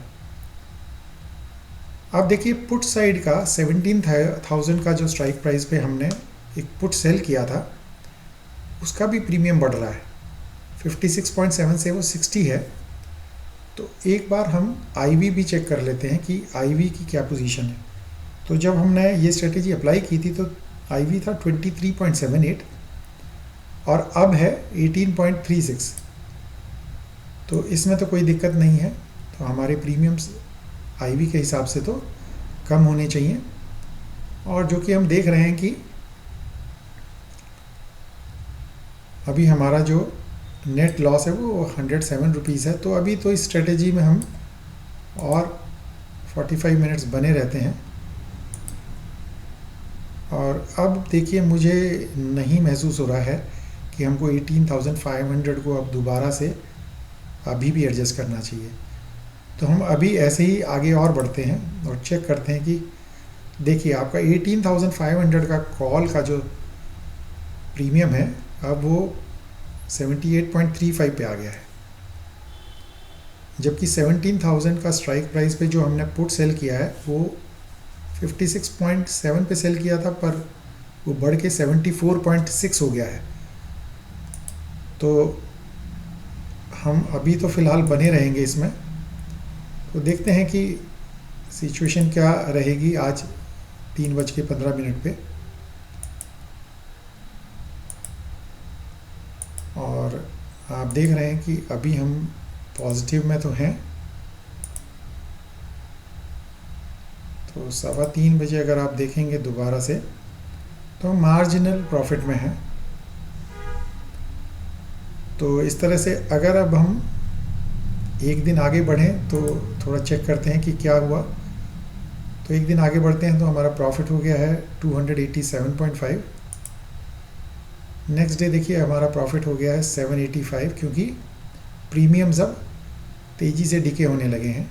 अब देखिए पुट साइड का 17,000 का जो स्ट्राइक प्राइस पे हमने एक पुट सेल किया था, उसका भी प्रीमियम बढ़ रहा है। 56.7 से वो 60 है। तो एक बार हम आईवी भी चेक कर लेते हैं कि आईवी की क्या पोजीशन है। तो जब हमने ये स्ट्रेटेजी अप्लाई की थी तो आईवी था 23.78 और अब है 18.36। तो इसमें तो कोई दिक्कत नहीं है। तो हमारे प्रीमियम्स आईवी के हिसाब से तो कम होने चाहिए। और जो कि हम देख रहे हैं कि अभी हमारा जो नेट लॉस है वो 107 रुपीज़ है। तो अभी तो इस स्ट्रेटेजी में हम और 45 मिनट्स बने रहते हैं। और अब देखिए मुझे नहीं महसूस हो रहा है कि हमको 18,500 को अब दोबारा से अभी भी एडजस्ट करना चाहिए। तो हम अभी ऐसे ही आगे और बढ़ते हैं और चेक करते हैं कि देखिए आपका 18,500 का कॉल का जो प्रीमियम है अब वो 78.35 पे आ गया है, जबकि 17,000 का स्ट्राइक प्राइस पे जो हमने पुट सेल किया है वो 56.7 पे सेल किया था, पर वो बढ़ के 74.6 हो गया है। तो हम अभी तो फ़िलहाल बने रहेंगे इसमें। तो देखते हैं कि सिचुएशन क्या रहेगी आज 3:15 पे। और आप देख रहे हैं कि अभी हम पॉजिटिव में तो हैं। तो 3:15 बजे अगर आप देखेंगे दोबारा से तो हम मार्जिनल प्रॉफिट में हैं। तो इस तरह से अगर अब हम एक दिन आगे बढ़ें तो थोड़ा चेक करते हैं कि क्या हुआ। तो एक दिन आगे बढ़ते हैं तो हमारा प्रॉफिट हो गया है 287.5। नेक्स्ट डे देखिए हमारा प्रॉफिट हो गया है 785, क्योंकि प्रीमियम्स अब तेज़ी से डिके होने लगे हैं।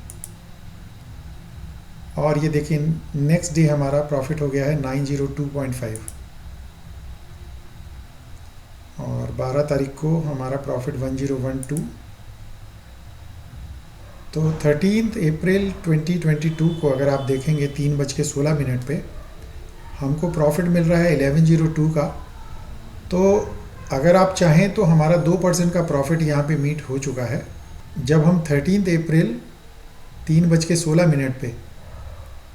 और ये देखिए नेक्स्ट डे हमारा प्रॉफिट हो गया है 902.5 और 12 तारीख को हमारा प्रॉफिट 1012। तो 13 अप्रैल 2022 को अगर आप देखेंगे 3:16 पे हमको प्रॉफिट मिल रहा है 1102 का। तो अगर आप चाहें तो हमारा 2% का प्रॉफिट यहाँ पे मीट हो चुका है। जब हम 13 अप्रैल 3:16 पे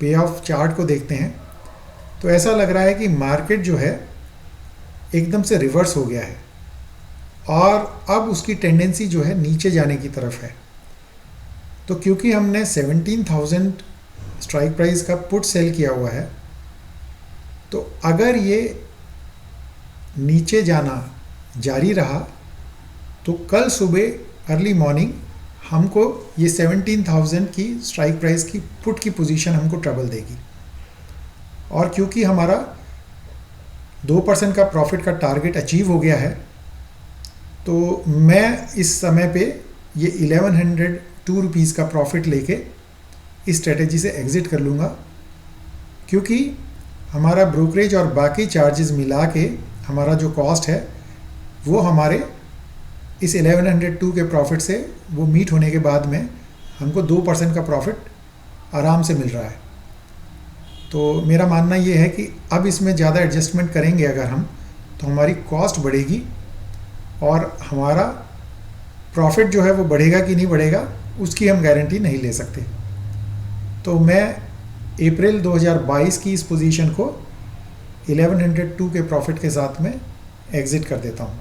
पे ऑफ चार्ट को देखते हैं तो ऐसा लग रहा है कि मार्केट जो है एकदम से रिवर्स हो गया है और अब उसकी टेंडेंसी जो है नीचे जाने की तरफ है। तो क्योंकि हमने 17,000 स्ट्राइक प्राइस का पुट सेल किया हुआ है, तो अगर ये नीचे जाना जारी रहा तो कल सुबह अर्ली मॉर्निंग हमको ये 17,000 की स्ट्राइक प्राइस की पुट की पोजीशन हमको ट्रबल देगी। और क्योंकि हमारा 2% का प्रॉफिट का टारगेट अचीव हो गया है, तो मैं इस समय पे ये 1102 रुपीज़ का प्रॉफिट लेके इस स्ट्रेटेजी से एग्ज़िट कर लूँगा, क्योंकि हमारा ब्रोकरेज और बाकी चार्जेस मिला के हमारा जो कॉस्ट है वो हमारे इस 1102 के प्रॉफिट से वो मीट होने के बाद में हमको 2% का प्रॉफिट आराम से मिल रहा है। तो मेरा मानना ये है कि अब इसमें ज़्यादा एडजस्टमेंट करेंगे अगर हम, तो हमारी कॉस्ट बढ़ेगी और हमारा प्रॉफिट जो है वो बढ़ेगा कि नहीं बढ़ेगा उसकी हम गारंटी नहीं ले सकते। तो मैं अप्रैल 2022 की इस पोजीशन को 1102 के प्रॉफिट के साथ में एग्ज़िट कर देता हूँ।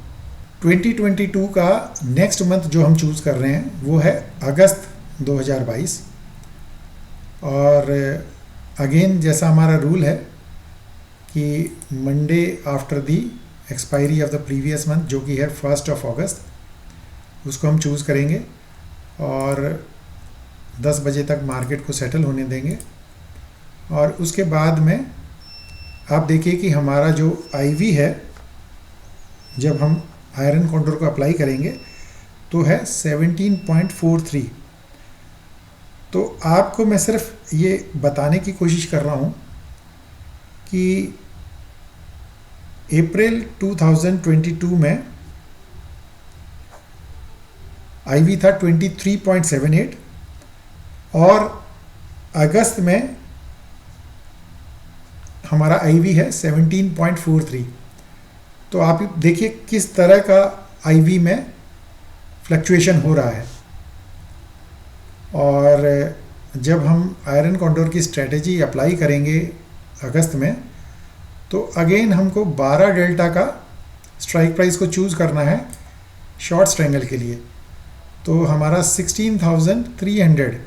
2022 का नेक्स्ट मंथ जो हम चूज़ कर रहे हैं वो है अगस्त 2022, और अगेन जैसा हमारा रूल है कि Monday after the expiry of the previous month, जो कि है 1 अगस्त, उसको हम चूज़ करेंगे और 10 बजे तक मार्केट को सेटल होने देंगे। और उसके बाद में आप देखिए कि हमारा जो आईवी है, जब हम आयरन कॉन्डोर को अप्लाई करेंगे तो है 17.43। तो आपको मैं सिर्फ ये बताने की कोशिश कर रहा हूँ कि अप्रैल 2022 में आईवी था 23.78 और अगस्त में हमारा आईवी है 17.43। तो आप देखिए किस तरह का आईवी में फ्लक्चुएशन हो रहा है। और जब हम आयरन कॉन्डोर की स्ट्रेटेजी अप्लाई करेंगे अगस्त में, तो अगेन हमको 12 डेल्टा का स्ट्राइक प्राइस को चूज़ करना है शॉर्ट स्ट्रैंगल के लिए। तो हमारा 16,300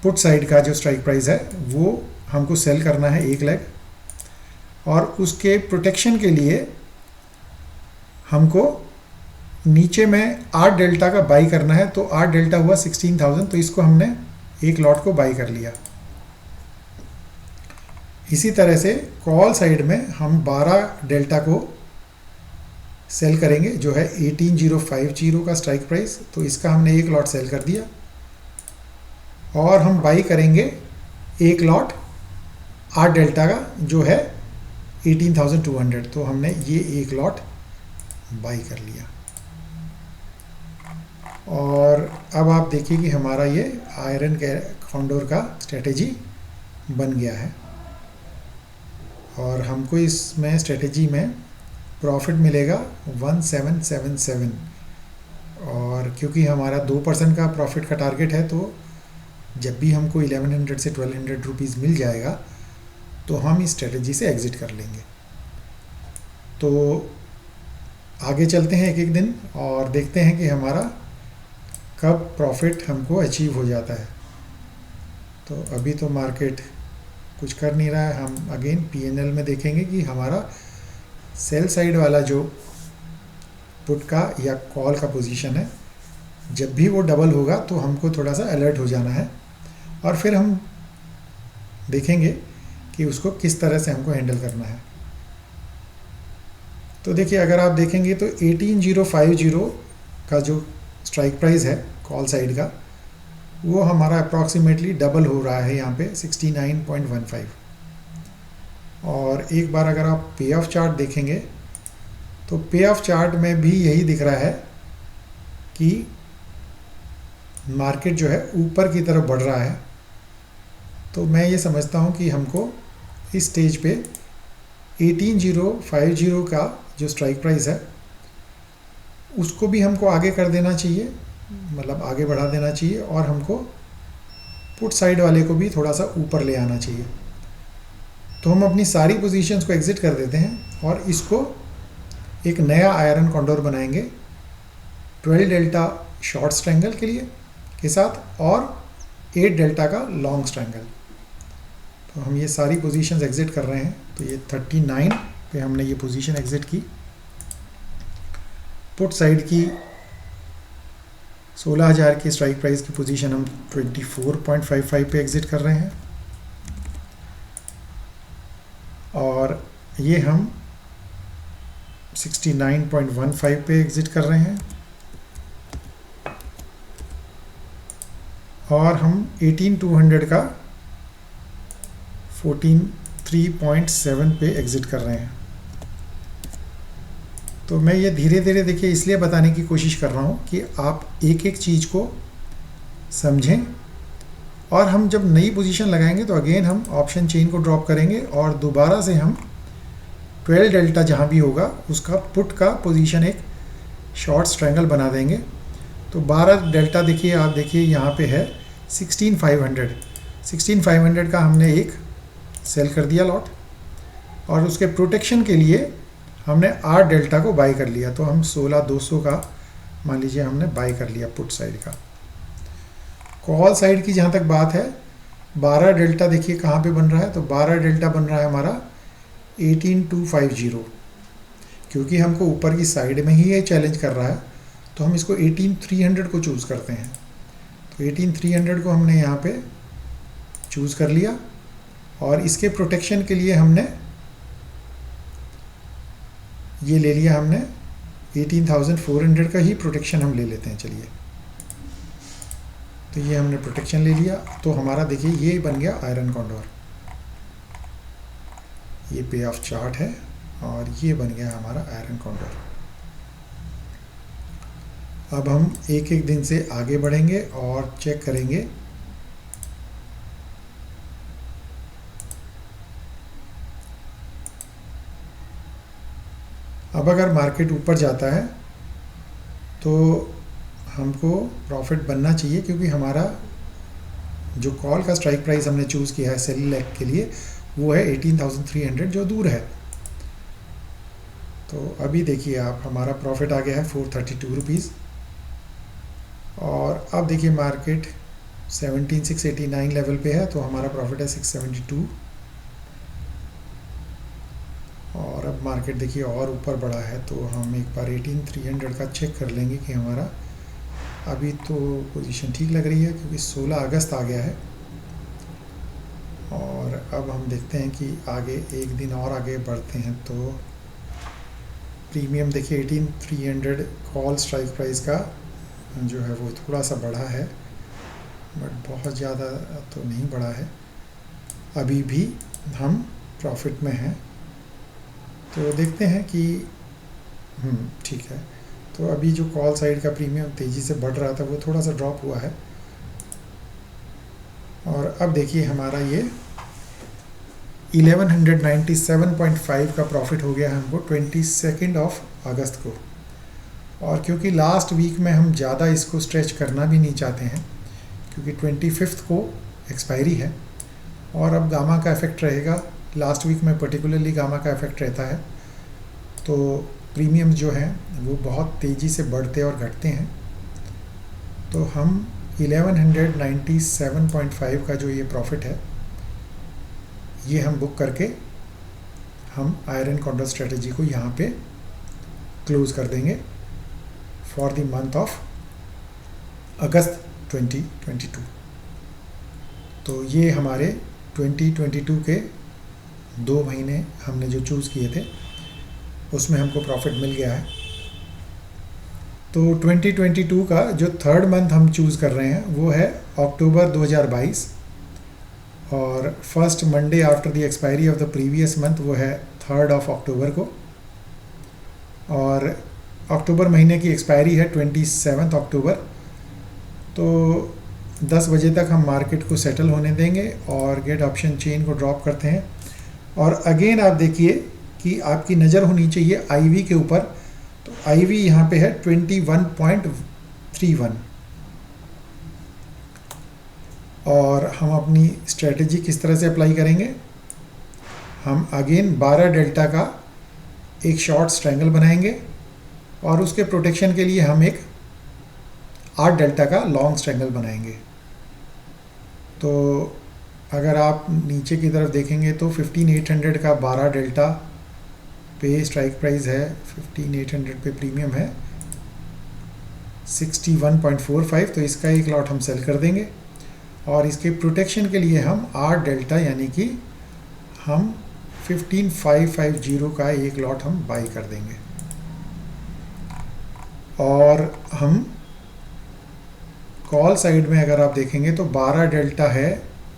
पुट साइड का जो स्ट्राइक प्राइस है वो हमको सेल करना है एक लेग, और उसके प्रोटेक्शन के लिए हमको नीचे में 8 डेल्टा का बाई करना है। तो 8 डेल्टा हुआ 16,000, तो इसको हमने एक लॉट को बाई कर लिया। इसी तरह से कॉल साइड में हम 12 डेल्टा को सेल करेंगे, जो है 18,050 का स्ट्राइक प्राइस। तो इसका हमने एक लॉट सेल कर दिया और हम बाई करेंगे एक लॉट 8 डेल्टा का, जो है 18,200। तो हमने ये एक लॉट बाई कर लिया। और अब आप देखिए कि हमारा ये आयरन कॉन्डोर का स्ट्रेटेजी बन गया है और हमको इसमें स्ट्रेटेजी में प्रॉफिट मिलेगा 1777। और क्योंकि हमारा 2% का प्रॉफिट का टारगेट है, तो जब भी हमको 1100 से 1200 रुपीज़ मिल जाएगा तो हम इस स्ट्रेटेजी से एग्ज़िट कर लेंगे। तो आगे चलते हैं एक एक दिन और देखते हैं कि हमारा कब प्रॉफिट हमको अचीव हो जाता है। तो अभी तो मार्केट कुछ कर नहीं रहा है। हम अगेन पीएनएल में देखेंगे कि हमारा सेल साइड वाला जो पुट का या कॉल का पोजीशन है, जब भी वो डबल होगा तो हमको थोड़ा सा अलर्ट हो जाना है और फिर हम देखेंगे कि उसको किस तरह से हमको हैंडल करना है। तो देखिए, अगर आप देखेंगे तो 18,050 का जो स्ट्राइक प्राइस है कॉल साइड का, वो हमारा अप्रॉक्सीमेटली डबल हो रहा है यहाँ पे 69.15। और एक बार अगर आप पे ऑफ चार्ट देखेंगे तो पे ऑफ चार्ट में भी यही दिख रहा है कि मार्केट जो है ऊपर की तरफ बढ़ रहा है। तो मैं ये समझता हूँ कि हमको इस स्टेज पे 18,050 का जो स्ट्राइक प्राइस है उसको भी हमको आगे कर देना चाहिए, मतलब आगे बढ़ा देना चाहिए, और हमको पुट साइड वाले को भी थोड़ा सा ऊपर ले आना चाहिए। तो हम अपनी सारी पोजीशंस को एग्जिट कर देते हैं और इसको एक नया आयरन कॉन्डोर बनाएंगे 12 डेल्टा शॉर्ट स्ट्रैंगल के लिए के साथ और 8 डेल्टा का लॉन्ग स्ट्रैंगल। तो हम ये सारी पोजीशंस एग्जिट कर रहे हैं। तो ये 39 पे हमने ये पोजीशन एग्जिट की। पुट साइड की 16,000 की स्ट्राइक प्राइस की पोजीशन हम 24.55 पे एग्जिट कर रहे हैं और ये हम 69.15 पे एग्ज़िट कर रहे हैं और हम 18,200 का 14,3.7 पे एग्ज़िट कर रहे हैं। तो मैं ये धीरे धीरे देखिए इसलिए बताने की कोशिश कर रहा हूँ कि आप एक एक चीज़ को समझें, और हम जब नई पोजीशन लगाएंगे तो अगेन हम ऑप्शन चेन को ड्रॉप करेंगे और दोबारा से हम 12 डेल्टा जहाँ भी होगा उसका पुट का पोजीशन एक शॉर्ट ट्रायंगल बना देंगे। तो 12 डेल्टा देखिए, आप देखिए यहाँ पे है 16,500 का हमने एक सेल कर दिया लॉट, और उसके प्रोटेक्शन के लिए हमने 8 डेल्टा को बाई कर लिया। तो हम 16,200 का मान लीजिए हमने बाई कर लिया पुट साइड का। कॉल साइड की जहाँ तक बात है, 12 डेल्टा देखिए कहाँ पे बन रहा है, तो 12 डेल्टा बन रहा है हमारा 18,250। क्योंकि हमको ऊपर की साइड में ही ये चैलेंज कर रहा है तो हम इसको 18,300 को चूज़ करते हैं। तो 18,300 को हमने यहाँ पे चूज़ कर लिया, और इसके प्रोटेक्शन के लिए हमने ये ले लिया, हमने 18,400 का ही प्रोटेक्शन हम ले लेते हैं। चलिए, तो ये हमने प्रोटेक्शन ले लिया। तो हमारा देखिए ये बन गया आयरन कॉन्डोर, ये पे ऑफ चार्ट है और ये बन गया हमारा आयरन कॉन्डोर। अब हम एक एक दिन से आगे बढ़ेंगे और चेक करेंगे अब अगर मार्केट ऊपर जाता है तो हमको प्रॉफिट बनना चाहिए, क्योंकि हमारा जो कॉल का स्ट्राइक प्राइस हमने चूज़ किया है सेल लेग के लिए वो है 18,300 जो दूर है। तो अभी देखिए आप, हमारा प्रॉफिट आ गया है 432 रुपीज़, और अब देखिए मार्केट 17,689 लेवल पे है तो हमारा प्रॉफिट है 672, और अब मार्केट देखिए और ऊपर बढ़ा है तो हम एक बार 18,300 का चेक कर लेंगे कि हमारा अभी तो पोजीशन ठीक लग रही है, क्योंकि 16 अगस्त आ गया है। और अब हम देखते हैं कि आगे एक दिन और आगे बढ़ते हैं तो प्रीमियम देखिए 18,300 कॉल स्ट्राइक प्राइस का जो है वो थोड़ा सा बढ़ा है, बट बहुत ज़्यादा तो नहीं बढ़ा है। अभी भी हम प्रॉफिट में हैं, तो देखते हैं कि ठीक है। तो अभी जो कॉल साइड का प्रीमियम तेज़ी से बढ़ रहा था वो थोड़ा सा ड्रॉप हुआ है, और अब देखिए हमारा ये 1197.5 का प्रॉफिट हो गया है हमको 22 अगस्त को। और क्योंकि लास्ट वीक में हम ज़्यादा इसको स्ट्रेच करना भी नहीं चाहते हैं, क्योंकि 25 को एक्सपायरी है और अब गामा का इफ़ेक्ट रहेगा। लास्ट वीक में पर्टिकुलरली गामा का इफ़ेक्ट रहता है, तो प्रीमियम्स जो हैं वो बहुत तेज़ी से बढ़ते और घटते हैं। तो हम 1197.5 का जो ये प्रॉफिट है ये हम बुक करके हम आयरन कॉन्डोर स्ट्रेटजी को यहाँ पे क्लोज कर देंगे फॉर द मंथ ऑफ अगस्त 2022। तो ये हमारे 2022 के 2 महीने हमने जो चूज़ किए थे उसमें हमको प्रॉफिट मिल गया है। तो 2022 का जो 3rd मंथ हम चूज़ कर रहे हैं वो है अक्टूबर 2022, और first Monday after the expiry of the previous month वो है 3rd अक्टूबर को, और अक्टूबर महीने की एक्सपायरी है 27 अक्टूबर। तो 10 बजे तक हम मार्केट को सेटल होने देंगे और गेट ऑप्शन चेन को ड्रॉप करते हैं। और अगेन आप देखिए कि आपकी नज़र होनी चाहिए आईवी के ऊपर, तो आईवी यहाँ पे है 21.31, और हम अपनी स्ट्रेटजी किस तरह से अप्लाई करेंगे। हम अगेन 12 डेल्टा का एक शॉर्ट ट्रायंगल बनाएंगे और उसके प्रोटेक्शन के लिए हम एक 8 डेल्टा का लॉन्ग ट्रायंगल बनाएंगे। तो अगर आप नीचे की तरफ देखेंगे तो 15,800 का 12 डेल्टा पे स्ट्राइक प्राइस है, 15,800 पे प्रीमियम है 61.45, तो इसका एक लॉट हम सेल कर देंगे, और इसके प्रोटेक्शन के लिए हम 8 डेल्टा यानी कि हम 15,550 का एक लॉट हम बाई कर देंगे। और हम कॉल साइड में अगर आप देखेंगे तो 12 डेल्टा है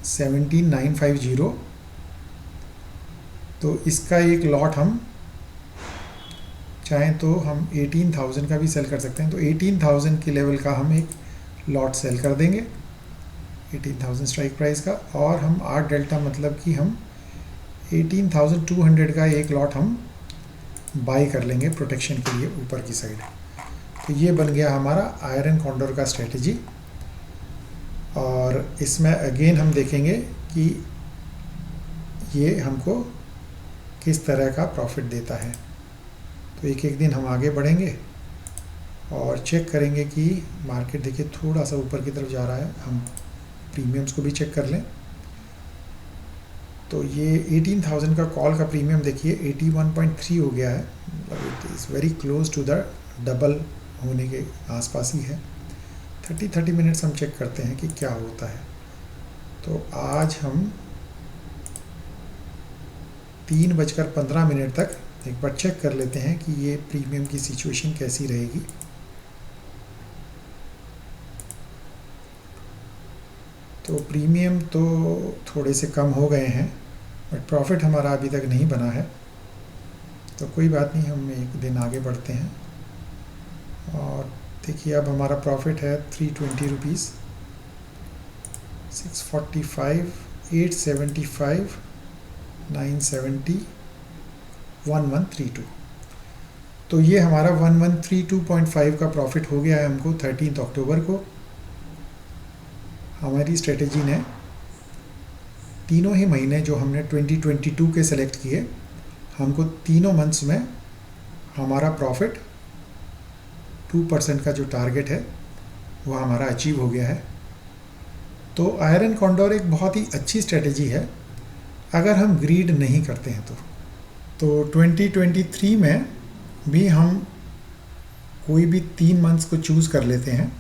17950, तो इसका एक लॉट हम चाहें तो हम 18,000 का भी सेल कर सकते हैं। तो 18,000 के लेवल का हम एक लॉट सेल कर देंगे, 18,000 स्ट्राइक प्राइस का, और हम 8 डेल्टा मतलब कि हम 18,200 का एक लॉट हम बाई कर लेंगे प्रोटेक्शन के लिए ऊपर की साइड। तो ये बन गया हमारा आयरन कॉन्डोर का स्ट्रेटजी। और इसमें अगेन हम देखेंगे कि ये हमको किस तरह का प्रॉफिट देता है। तो एक एक दिन हम आगे बढ़ेंगे और चेक करेंगे कि मार्केट देखिए थोड़ा सा ऊपर की तरफ जा रहा है। हम प्रीमियम्स को भी चेक कर लें। तो ये 18,000 का कॉल का प्रीमियम देखिए 81.3 हो गया है, मतलब it is very close to the double होने के आसपास ही है। 30 मिनट्स हम चेक करते हैं कि क्या होता है। तो आज हम 3:15 तक एक बार चेक कर लेते हैं कि ये प्रीमियम की सिचुएशन कैसी रहेगी। तो प्रीमियम तो थोड़े से कम हो गए हैं, बट प्रॉफिट हमारा अभी तक नहीं बना है। तो कोई बात नहीं, हम एक दिन आगे बढ़ते हैं। और देखिए अब हमारा प्रॉफिट है 320 रुपीज़, 645, 875, 970, 1132। तो ये हमारा 1132.5 का प्रॉफिट हो गया है हमको 13 अक्टूबर को। हमारी स्ट्रेटजी ने तीनों ही महीने जो हमने 2022 के सेलेक्ट किए, हमको तीनों मंथ्स में हमारा प्रॉफिट 2% का जो टारगेट है वो हमारा अचीव हो गया है। तो आयरन कॉन्डोर एक बहुत ही अच्छी स्ट्रेटजी है अगर हम ग्रीड नहीं करते हैं तो 2023 में भी हम कोई भी 3 मंथ्स को चूज़ कर लेते हैं।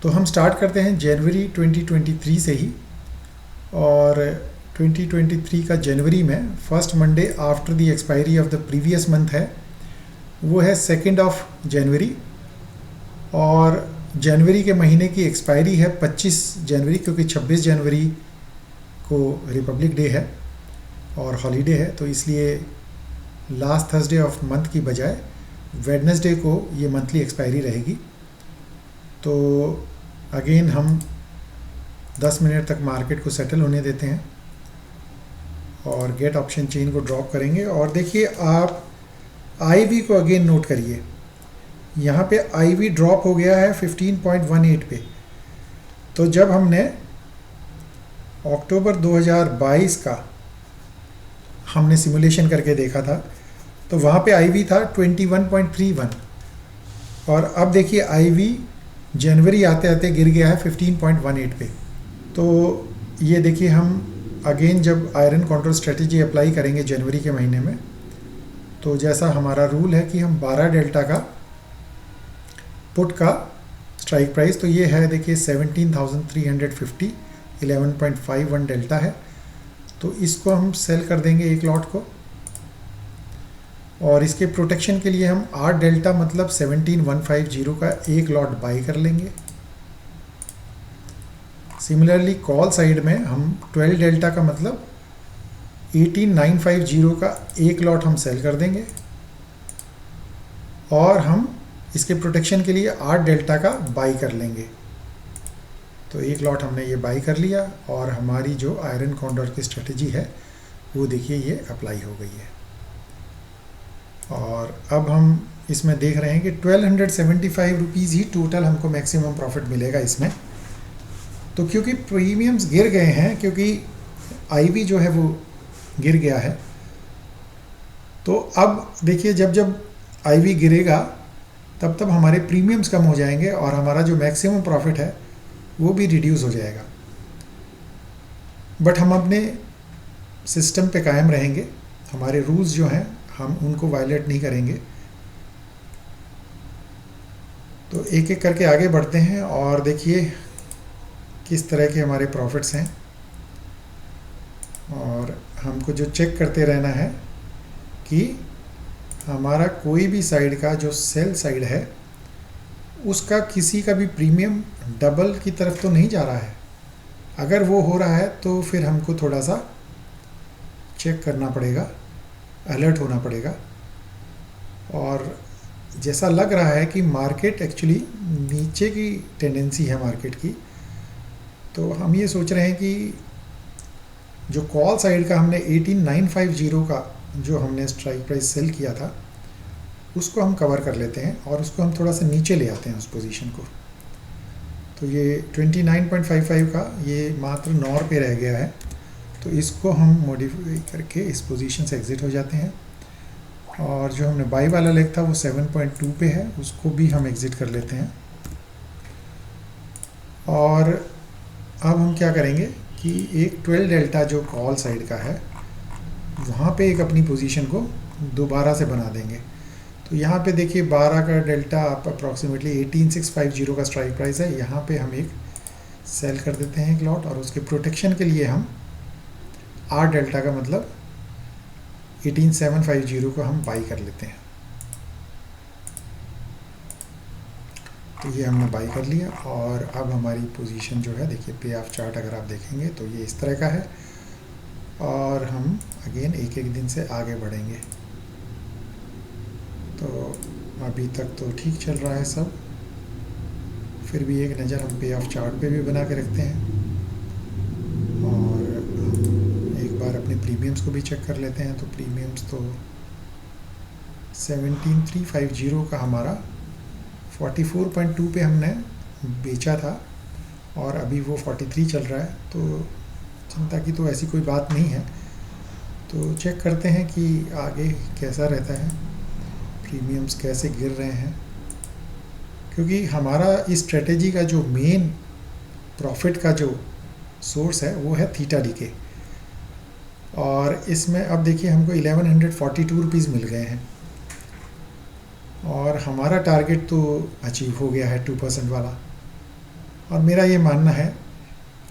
तो हम स्टार्ट करते हैं जनवरी 2023 से ही, और 2023 का जनवरी में first Monday after the expiry of the previous month है, वो है 2 जनवरी। और जनवरी के महीने की एक्सपायरी है 25 जनवरी, क्योंकि 26 जनवरी को रिपब्लिक डे है और हॉलीडे है, तो इसलिए लास्ट थर्सडे ऑफ मंथ की बजाय वेडनेसडे को ये मंथली एक्सपायरी रहेगी। तो अगेन हम 10 मिनट तक मार्केट को सेटल होने देते हैं और गेट ऑप्शन चेन को ड्रॉप करेंगे। और देखिए आप आईवी को अगेन नोट करिए, यहाँ पे आईवी ड्रॉप हो गया है 15.18 पे। तो जब हमने अक्टूबर 2022 का हमने सिमुलेशन करके देखा था तो वहाँ पे आईवी था 21.31, और अब देखिए आईवी जनवरी आते आते गिर गया है 15.18 पे। तो ये देखिए हम अगेन जब आयरन कॉन्ट्रोल स्ट्रेटजी अप्लाई करेंगे जनवरी के महीने में, तो जैसा हमारा रूल है कि हम 12 डेल्टा का पुट का स्ट्राइक प्राइस, तो ये है देखिए 17,350, 11.51 डेल्टा है, तो इसको हम सेल कर देंगे एक लॉट को। और इसके प्रोटेक्शन के लिए हम 8 डेल्टा मतलब 17,150 का एक लॉट बाई कर लेंगे। सिमिलरली कॉल साइड में हम 12 डेल्टा का मतलब 18,950 का एक लॉट हम सेल कर देंगे, और हम इसके प्रोटेक्शन के लिए 8 डेल्टा का बाई कर लेंगे। तो एक लॉट हमने ये बाई कर लिया, और हमारी जो आयरन कॉन्डोर की स्ट्रेटजी है वो देखिए ये अप्लाई हो गई है। और अब हम इसमें देख रहे हैं कि 1275 रुपीज़ ही टोटल हमको मैक्सिमम प्रॉफिट मिलेगा इसमें। तो क्योंकि प्रीमियम्स गिर गए हैं, क्योंकि आईवी जो है वो गिर गया है, तो अब देखिए जब जब आईवी गिरेगा तब तब हमारे प्रीमियम्स कम हो जाएंगे और हमारा जो मैक्सिमम प्रॉफिट है वो भी रिड्यूस हो जाएगा। बट हम अपने सिस्टम पे कायम रहेंगे, हमारे रूल्स जो हैं हम उनको वायलेट नहीं करेंगे। तो एक एक करके आगे बढ़ते हैं और देखिए किस तरह के हमारे प्रॉफिट्स हैं, और हमको जो चेक करते रहना है कि हमारा कोई भी साइड का जो सेल साइड है उसका किसी का भी प्रीमियम डबल की तरफ तो नहीं जा रहा है। अगर वो हो रहा है तो फिर हमको थोड़ा सा चेक करना पड़ेगा, अलर्ट होना पड़ेगा। और जैसा लग रहा है कि मार्केट एक्चुअली नीचे की टेंडेंसी है मार्केट की, तो हम ये सोच रहे हैं कि जो कॉल साइड का हमने 18950 का जो हमने स्ट्राइक प्राइस सेल किया था उसको हम कवर कर लेते हैं और उसको हम थोड़ा सा नीचे ले आते हैं उस पोजीशन को। तो ये 29.55 का ये मात्र 9 पे रह गया है, तो इसको हम मॉडिफाई करके इस पोजीशन से एग्ज़िट हो जाते हैं। और जो हमने बाई वाला लेग था वो 7.2 पे है, उसको भी हम एग्ज़िट कर लेते हैं। और अब हम क्या करेंगे कि एक 12 डेल्टा जो कॉल साइड का है वहाँ पे एक अपनी पोजीशन को दोबारा से बना देंगे। तो यहाँ पे देखिए 12 का डेल्टा आप अप्रॉक्सीमेटली 18650 का स्ट्राइक प्राइस है, यहाँ पे हम एक सेल कर देते हैं एक लॉट, और उसके प्रोटेक्शन के लिए हम 8 डेल्टा का मतलब 18750 को हम बाई कर लेते हैं। तो ये हमने बाई कर लिया और अब हमारी पोजीशन जो है देखिए पे ऑफ चार्ट अगर आप देखेंगे तो ये इस तरह का है, और हम अगेन एक एक दिन से आगे बढ़ेंगे। तो अभी तक तो ठीक चल रहा है सब, फिर भी एक नज़र हम पे ऑफ चार्ट पे भी बना के रखते हैं और एक बार अपने प्रीमियम्स को भी चेक कर लेते हैं। तो प्रीमियम्स तो 17350 का हमारा 44.2 पे हमने बेचा था और अभी वो 43 चल रहा है, तो चिंता की तो ऐसी कोई बात नहीं है। तो चेक करते हैं कि आगे कैसा रहता है, प्रीमियम्स कैसे गिर रहे हैं, क्योंकि हमारा इस स्ट्रेटेजी का जो मेन प्रॉफिट का जो सोर्स है वो है थीटा डीके, और इसमें अब देखिए हमको 1142 रुपीज़ मिल गए हैं और हमारा टारगेट तो अचीव हो गया है 2% वाला। और मेरा ये मानना है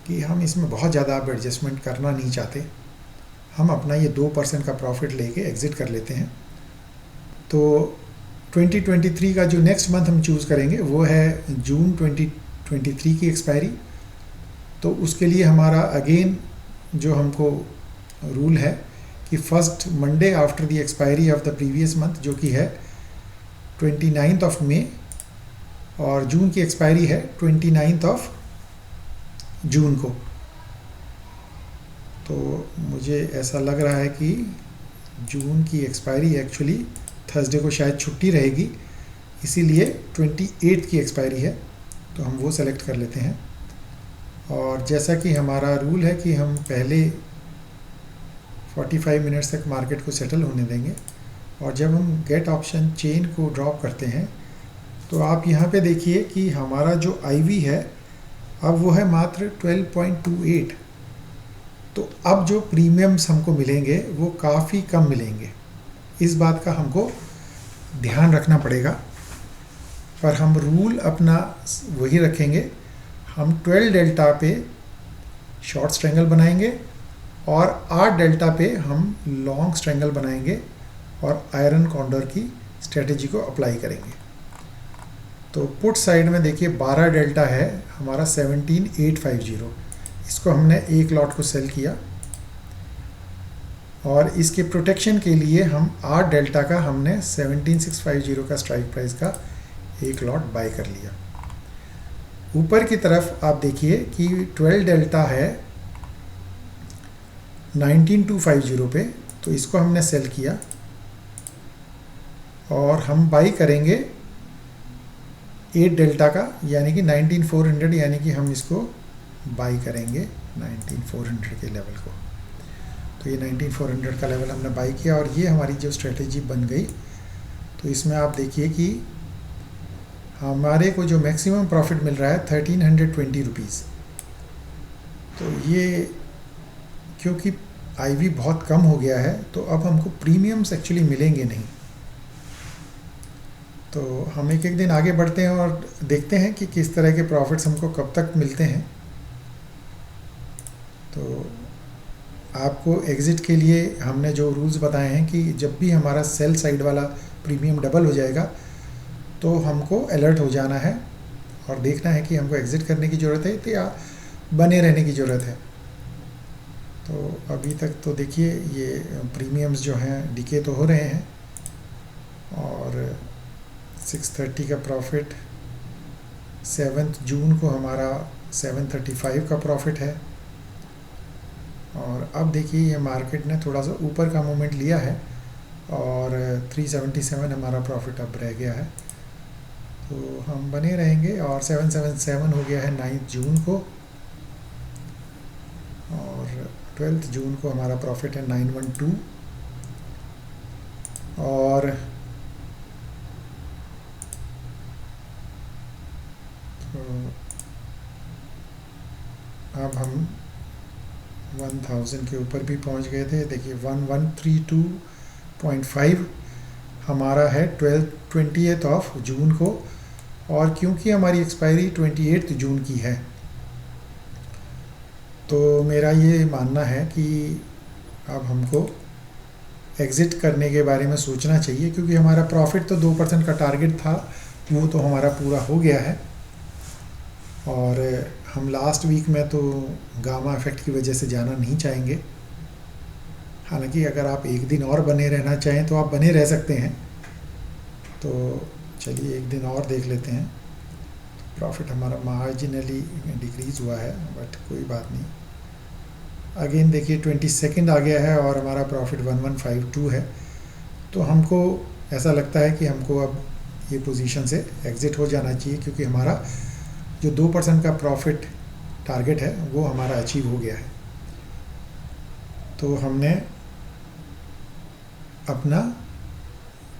कि हम इसमें बहुत ज़्यादा अब एडजस्टमेंट करना नहीं चाहते, हम अपना ये 2% का प्रॉफिट लेके एग्ज़िट कर लेते हैं। तो 2023 का जो नेक्स्ट मंथ हम चूज़ करेंगे वो है जून 2023 की एक्सपायरी। तो उसके लिए हमारा अगेन जो हमको रूल है कि first Monday after the expiry of the previous month, जो कि है 29 ऑफ मई, और जून की एक्सपायरी है 29 ऑफ जून को। तो मुझे ऐसा लग रहा है कि जून की एक्सपायरी एक्चुअली थर्सडे को शायद छुट्टी रहेगी, इसीलिए 28 की एक्सपायरी है, तो हम वो सेलेक्ट कर लेते हैं। और जैसा कि हमारा रूल है कि हम पहले 45 मिनट्स तक मार्केट को सेटल होने देंगे, और जब हम गेट ऑप्शन चेन को ड्रॉप करते हैं तो आप यहाँ पे देखिए कि हमारा जो आईवी है अब वो है मात्र 12.28। तो अब जो प्रीमियम्स हमको मिलेंगे वो काफ़ी कम मिलेंगे, इस बात का हमको ध्यान रखना पड़ेगा। पर हम रूल अपना वही रखेंगे, हम 12 डेल्टा पे शॉर्ट स्ट्रेंगल बनाएंगे और 8 डेल्टा पे हम लॉन्ग स्ट्रेंगल बनाएंगे और आयरन कॉन्डर की स्ट्रेटेजी को अप्लाई करेंगे। तो पुट साइड में देखिए 12 डेल्टा है हमारा 17850, इसको हमने एक लॉट को सेल किया, और इसके प्रोटेक्शन के लिए हम 8 डेल्टा का हमने 17650 का स्ट्राइक प्राइस का एक लॉट बाय कर लिया। ऊपर की तरफ आप देखिए कि 12 डेल्टा है 19250 पे, तो इसको हमने सेल किया और हम बाई करेंगे 8 डेल्टा का, यानी कि 19400, यानी कि हम इसको बाई करेंगे 19400 के लेवल को। तो ये 19400 का लेवल हमने बाई किया और ये हमारी जो स्ट्रेटेजी बन गई। तो इसमें आप देखिए कि हमारे को जो मैक्सिमम प्रॉफिट मिल रहा है 1320 रुपीज़। तो ये क्योंकि आईवी बहुत कम हो गया है तो अब हमको प्रीमियम्स एक्चुअली मिलेंगे नहीं। तो हम एक एक दिन आगे बढ़ते हैं और देखते हैं कि किस तरह के प्रॉफिट्स हमको कब तक मिलते हैं। तो आपको एग्ज़िट के लिए हमने जो रूल्स बताए हैं कि जब भी हमारा सेल साइड वाला प्रीमियम डबल हो जाएगा तो हमको अलर्ट हो जाना है और देखना है कि हमको एग्ज़िट करने की ज़रूरत है या बने रहने की ज़रूरत है। तो अभी तक तो देखिए ये प्रीमियम्स जो हैं डिके तो हो रहे हैं और 630 का प्रॉफिट, 7 जून को हमारा 735 का प्रॉफिट है। और अब देखिए ये मार्केट ने थोड़ा सा ऊपर का मूवमेंट लिया है और 377 हमारा प्रॉफिट अब रह गया है, तो हम बने रहेंगे। और 777 हो गया है 9 जून को और 12 जून को हमारा प्रॉफिट है 912। और तो अब हम 1000 के ऊपर भी पहुंच गए थे। देखिए 1132.5 हमारा है 20th जून को, और क्योंकि हमारी एक्सपायरी 28 जून की है तो मेरा ये मानना है कि अब हमको एग्ज़िट करने के बारे में सोचना चाहिए, क्योंकि हमारा प्रॉफिट तो 2% का टारगेट था वो तो हमारा पूरा हो गया है। और हम लास्ट वीक में तो गामा इफेक्ट की वजह से जाना नहीं चाहेंगे। हालांकि अगर आप एक दिन और बने रहना चाहें तो आप बने रह सकते हैं। तो चलिए एक दिन और देख लेते हैं। प्रॉफिट हमारा मार्जिनली डिक्रीज़ हुआ है बट कोई बात नहीं। अगेन देखिए 22 आ गया है और हमारा प्रॉफिट 1152 है। तो हमको ऐसा लगता है कि हमको अब ये पोजीशन से एग्ज़िट हो जाना चाहिए, क्योंकि हमारा जो 2% का प्रॉफिट टारगेट है वो हमारा अचीव हो गया है। तो हमने अपना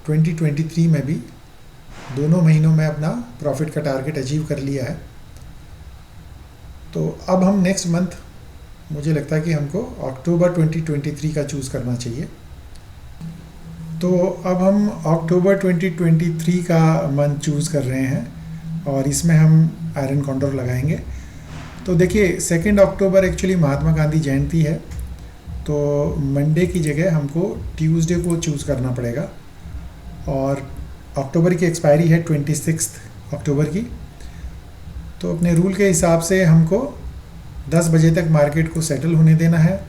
2023 में भी दोनों महीनों में अपना प्रॉफिट का टारगेट अचीव कर लिया है। तो अब हम नेक्स्ट मंथ, मुझे लगता है कि हमको अक्टूबर 2023 का चूज़ करना चाहिए। तो अब हम अक्टूबर 2023 का मंथ चूज़ कर रहे हैं और इसमें हम आयरन कॉन्डोर लगाएंगे। तो देखिए 2 अक्टूबर एक्चुअली महात्मा गांधी जयंती है, तो मंडे की जगह हमको ट्यूसडे को चूज़ करना पड़ेगा। और अक्टूबर की एक्सपायरी है 26 अक्टूबर की। तो अपने रूल के हिसाब से हमको 10 बजे तक मार्केट को सेटल होने देना है।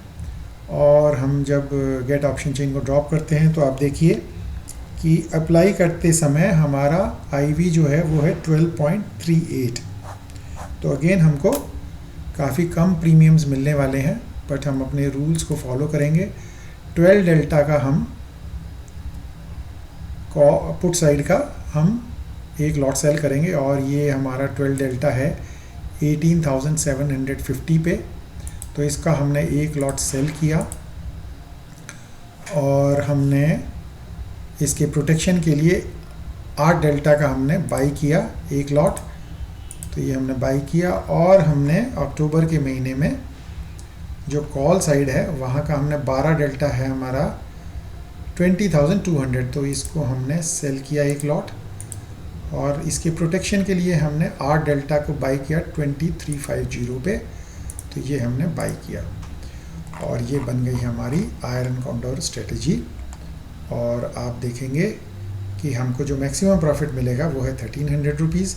और हम जब गेट ऑप्शन चेन को ड्रॉप करते हैं तो आप देखिए कि अप्लाई करते समय हमारा IV जो है वो है 12.38। तो अगेन हमको काफ़ी कम प्रीमियम्स मिलने वाले हैं, बट हम अपने रूल्स को फॉलो करेंगे। 12 डेल्टा का हम पुट साइड का हम एक लॉट सेल करेंगे और ये हमारा 12 डेल्टा है 18,750 पे। तो इसका हमने एक लॉट सेल किया और हमने इसके प्रोटेक्शन के लिए 8 डेल्टा का हमने बाई किया एक लॉट। तो ये हमने बाई किया और हमने अक्टूबर के महीने में जो कॉल साइड है वहाँ का हमने 12 डेल्टा है हमारा 20,200, तो इसको हमने सेल किया एक लॉट। और इसके प्रोटेक्शन के लिए हमने 8 डेल्टा को बाई किया 2350 पे। तो ये हमने बाई किया और ये बन गई हमारी आयरन कॉन्डोर स्ट्रेटजी। और आप देखेंगे कि हमको जो मैक्सिमम प्रॉफिट मिलेगा वो है 1300 रुपीज़।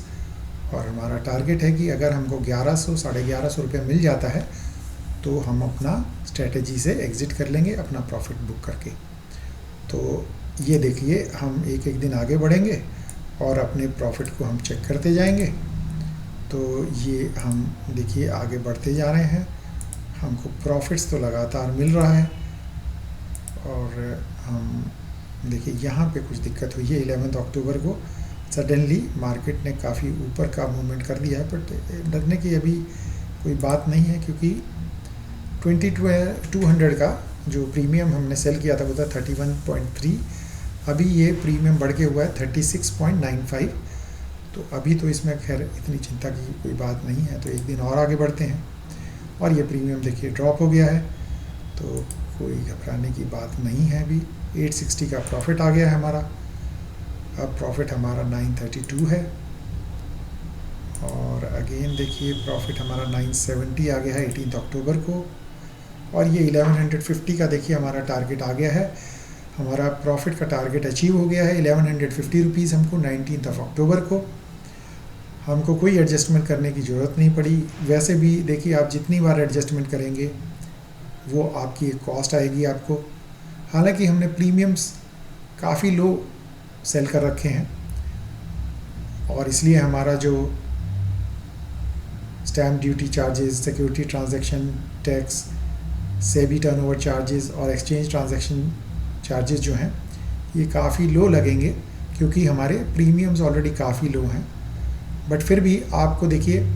और हमारा टारगेट है कि अगर हमको 1100 साढ़े 1100 रुपये मिल जाता है तो हम अपना स्ट्रेटजी से एग्ज़िट कर लेंगे अपना प्रॉफिट बुक करके। तो ये देखिए हम एक एक दिन आगे बढ़ेंगे और अपने प्रॉफिट को हम चेक करते जाएंगे। तो ये हम देखिए आगे बढ़ते जा रहे हैं, हमको प्रॉफिट्स तो लगातार मिल रहा है। और हम देखिए यहाँ पे कुछ दिक्कत हुई है 11 अक्टूबर को, सडनली मार्केट ने काफ़ी ऊपर का मूवमेंट कर दिया है। बट डरने की अभी कोई बात नहीं है, क्योंकि 2200 का जो प्रीमियम हमने सेल किया था वो था 31.3। अभी ये प्रीमियम बढ़ के हुआ है 36.95। तो अभी तो इसमें खैर इतनी चिंता की कोई बात नहीं है। तो एक दिन और आगे बढ़ते हैं और ये प्रीमियम देखिए ड्रॉप हो गया है, तो कोई घबराने की बात नहीं है। अभी 860 का प्रॉफिट आ गया है हमारा। अब प्रॉफिट हमारा 932 है और अगेन देखिए प्रॉफिट हमारा 970 आ गया है 18 अक्टूबर को। और ये 1150 का देखिए हमारा टारगेट आ गया है। हमारा प्रॉफिट का टारगेट अचीव हो गया है 1150 रुपीज़ हमको 19 अक्टूबर को। हमको कोई एडजस्टमेंट करने की ज़रूरत नहीं पड़ी। वैसे भी देखिए, आप जितनी बार एडजस्टमेंट करेंगे वो आपकी एक कॉस्ट आएगी आपको। हालांकि हमने प्रीमियम्स काफ़ी लो सेल कर रखे हैं और इसलिए हमारा जो stamp duty charges, security transaction tax, SEBI turnover charges और एक्सचेंज ट्रांजैक्शन चार्जेस जो हैं ये काफ़ी लो लगेंगे, क्योंकि हमारे प्रीमियम्स ऑलरेडी काफ़ी लो हैं। बट फिर भी आपको देखिए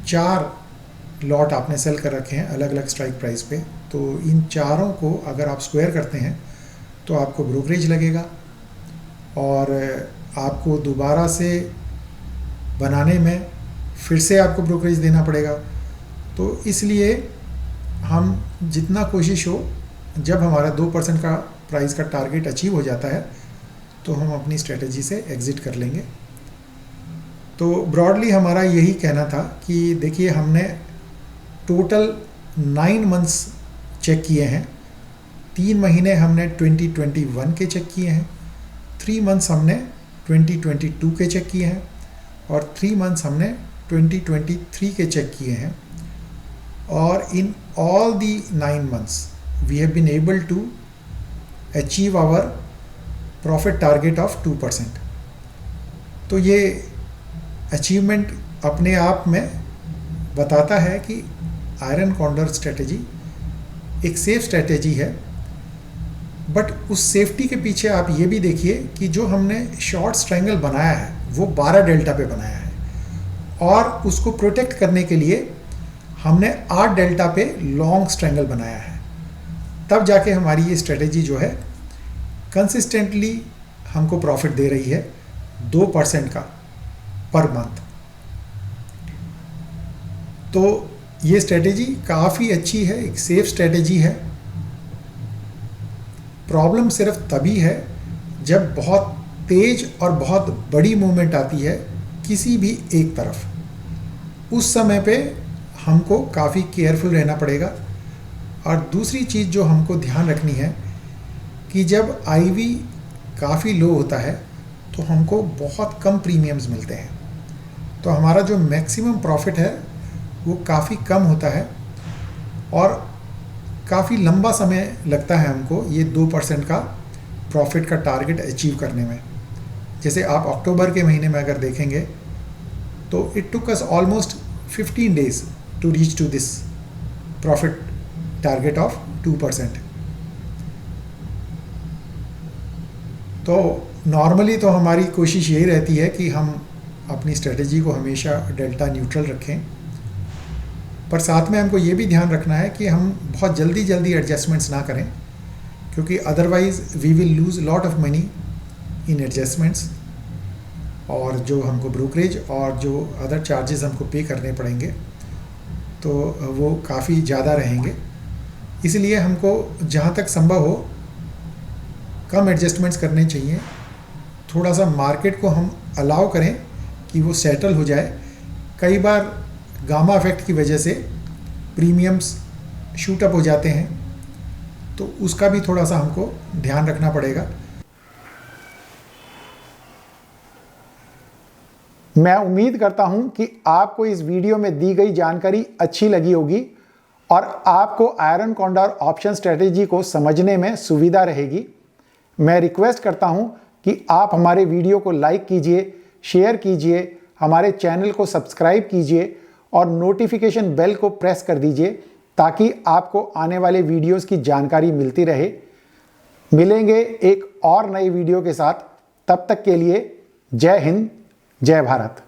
4 लॉट आपने सेल कर रखे हैं अलग अलग स्ट्राइक प्राइस पे, तो इन चारों को अगर आप स्क्वायर करते हैं तो आपको ब्रोकरेज लगेगा और आपको दोबारा से बनाने में फिर से आपको ब्रोकरेज देना पड़ेगा। तो इसलिए हम जितना कोशिश हो, जब हमारा 2% का प्राइस का टारगेट अचीव हो जाता है तो हम अपनी स्ट्रेटजी से एग्ज़िट कर लेंगे। तो ब्रॉडली हमारा यही कहना था कि देखिए, हमने टोटल 9 मंथ्स चेक किए हैं। 3 महीने हमने 2021 के चेक किए हैं, 3 मंथ्स हमने 2022 के चेक किए हैं और 3 मंथ्स हमने 2023 के चेक किए हैं। और in all the 9 months we have been able to achieve our profit target of 2%। तो ये अचीवमेंट अपने आप में बताता है कि आयरन कॉन्डर स्ट्रेटेजी एक सेफ स्ट्रेटेजी है। बट उस सेफ्टी के पीछे आप ये भी देखिए कि जो हमने शॉर्ट स्ट्रैंगल बनाया है वो 12 डेल्टा पे बनाया है और उसको प्रोटेक्ट करने के लिए हमने 8 डेल्टा पे लॉन्ग स्ट्रैंगल बनाया है। तब जाके हमारी ये स्ट्रेटेजी जो है कंसिस्टेंटली हमको प्रॉफिट दे रही है 2% का पर मंथ। तो ये स्ट्रेटेजी काफ़ी अच्छी है, एक सेफ स्ट्रेटेजी है। प्रॉब्लम सिर्फ तभी है जब बहुत तेज और बहुत बड़ी मूवमेंट आती है किसी भी एक तरफ। उस समय पे हमको काफ़ी केयरफुल रहना पड़ेगा। और दूसरी चीज़ जो हमको ध्यान रखनी है कि जब आईवी काफ़ी लो होता है तो हमको बहुत कम प्रीमियम्स मिलते हैं, तो हमारा जो मैक्सिमम प्रॉफिट है वो काफ़ी कम होता है और काफ़ी लंबा समय लगता है हमको ये 2% का प्रॉफिट का टारगेट अचीव करने में। जैसे आप अक्टूबर के महीने में अगर देखेंगे तो it took us almost 15 days to reach to this profit target of 2%। तो नॉर्मली तो हमारी कोशिश यही रहती है कि हम अपनी स्ट्रेटजी को हमेशा डेल्टा न्यूट्रल रखें, पर साथ में हमको ये भी ध्यान रखना है कि हम बहुत जल्दी एडजस्टमेंट्स ना करें, क्योंकि otherwise we will lose lot of money in adjustments और जो हमको ब्रोकरेज और जो अदर चार्जेस हमको पे करने पड़ेंगे तो वो काफ़ी ज़्यादा रहेंगे। इसलिए हमको जहाँ तक संभव हो कम एडजस्टमेंट्स करने चाहिए। थोड़ा सा मार्केट को हम अलाउ करें कि वो सेटल हो जाए। कई बार गामा इफेक्ट की वजह से प्रीमियम्स शूट अप हो जाते हैं, तो उसका भी थोड़ा सा हमको ध्यान रखना पड़ेगा। मैं उम्मीद करता हूं कि आपको इस वीडियो में दी गई जानकारी अच्छी लगी होगी और आपको आयरन कॉन्डर ऑप्शन स्ट्रेटेजी को समझने में सुविधा रहेगी। मैं रिक्वेस्ट करता हूं कि आप हमारे वीडियो को लाइक कीजिए, शेयर कीजिए, हमारे चैनल को सब्सक्राइब कीजिए और नोटिफिकेशन बेल को प्रेस कर दीजिए ताकि आपको आने वाले वीडियोस की जानकारी मिलती रहे। मिलेंगे एक और नए वीडियो के साथ, तब तक के लिए जय हिंद, जय भारत।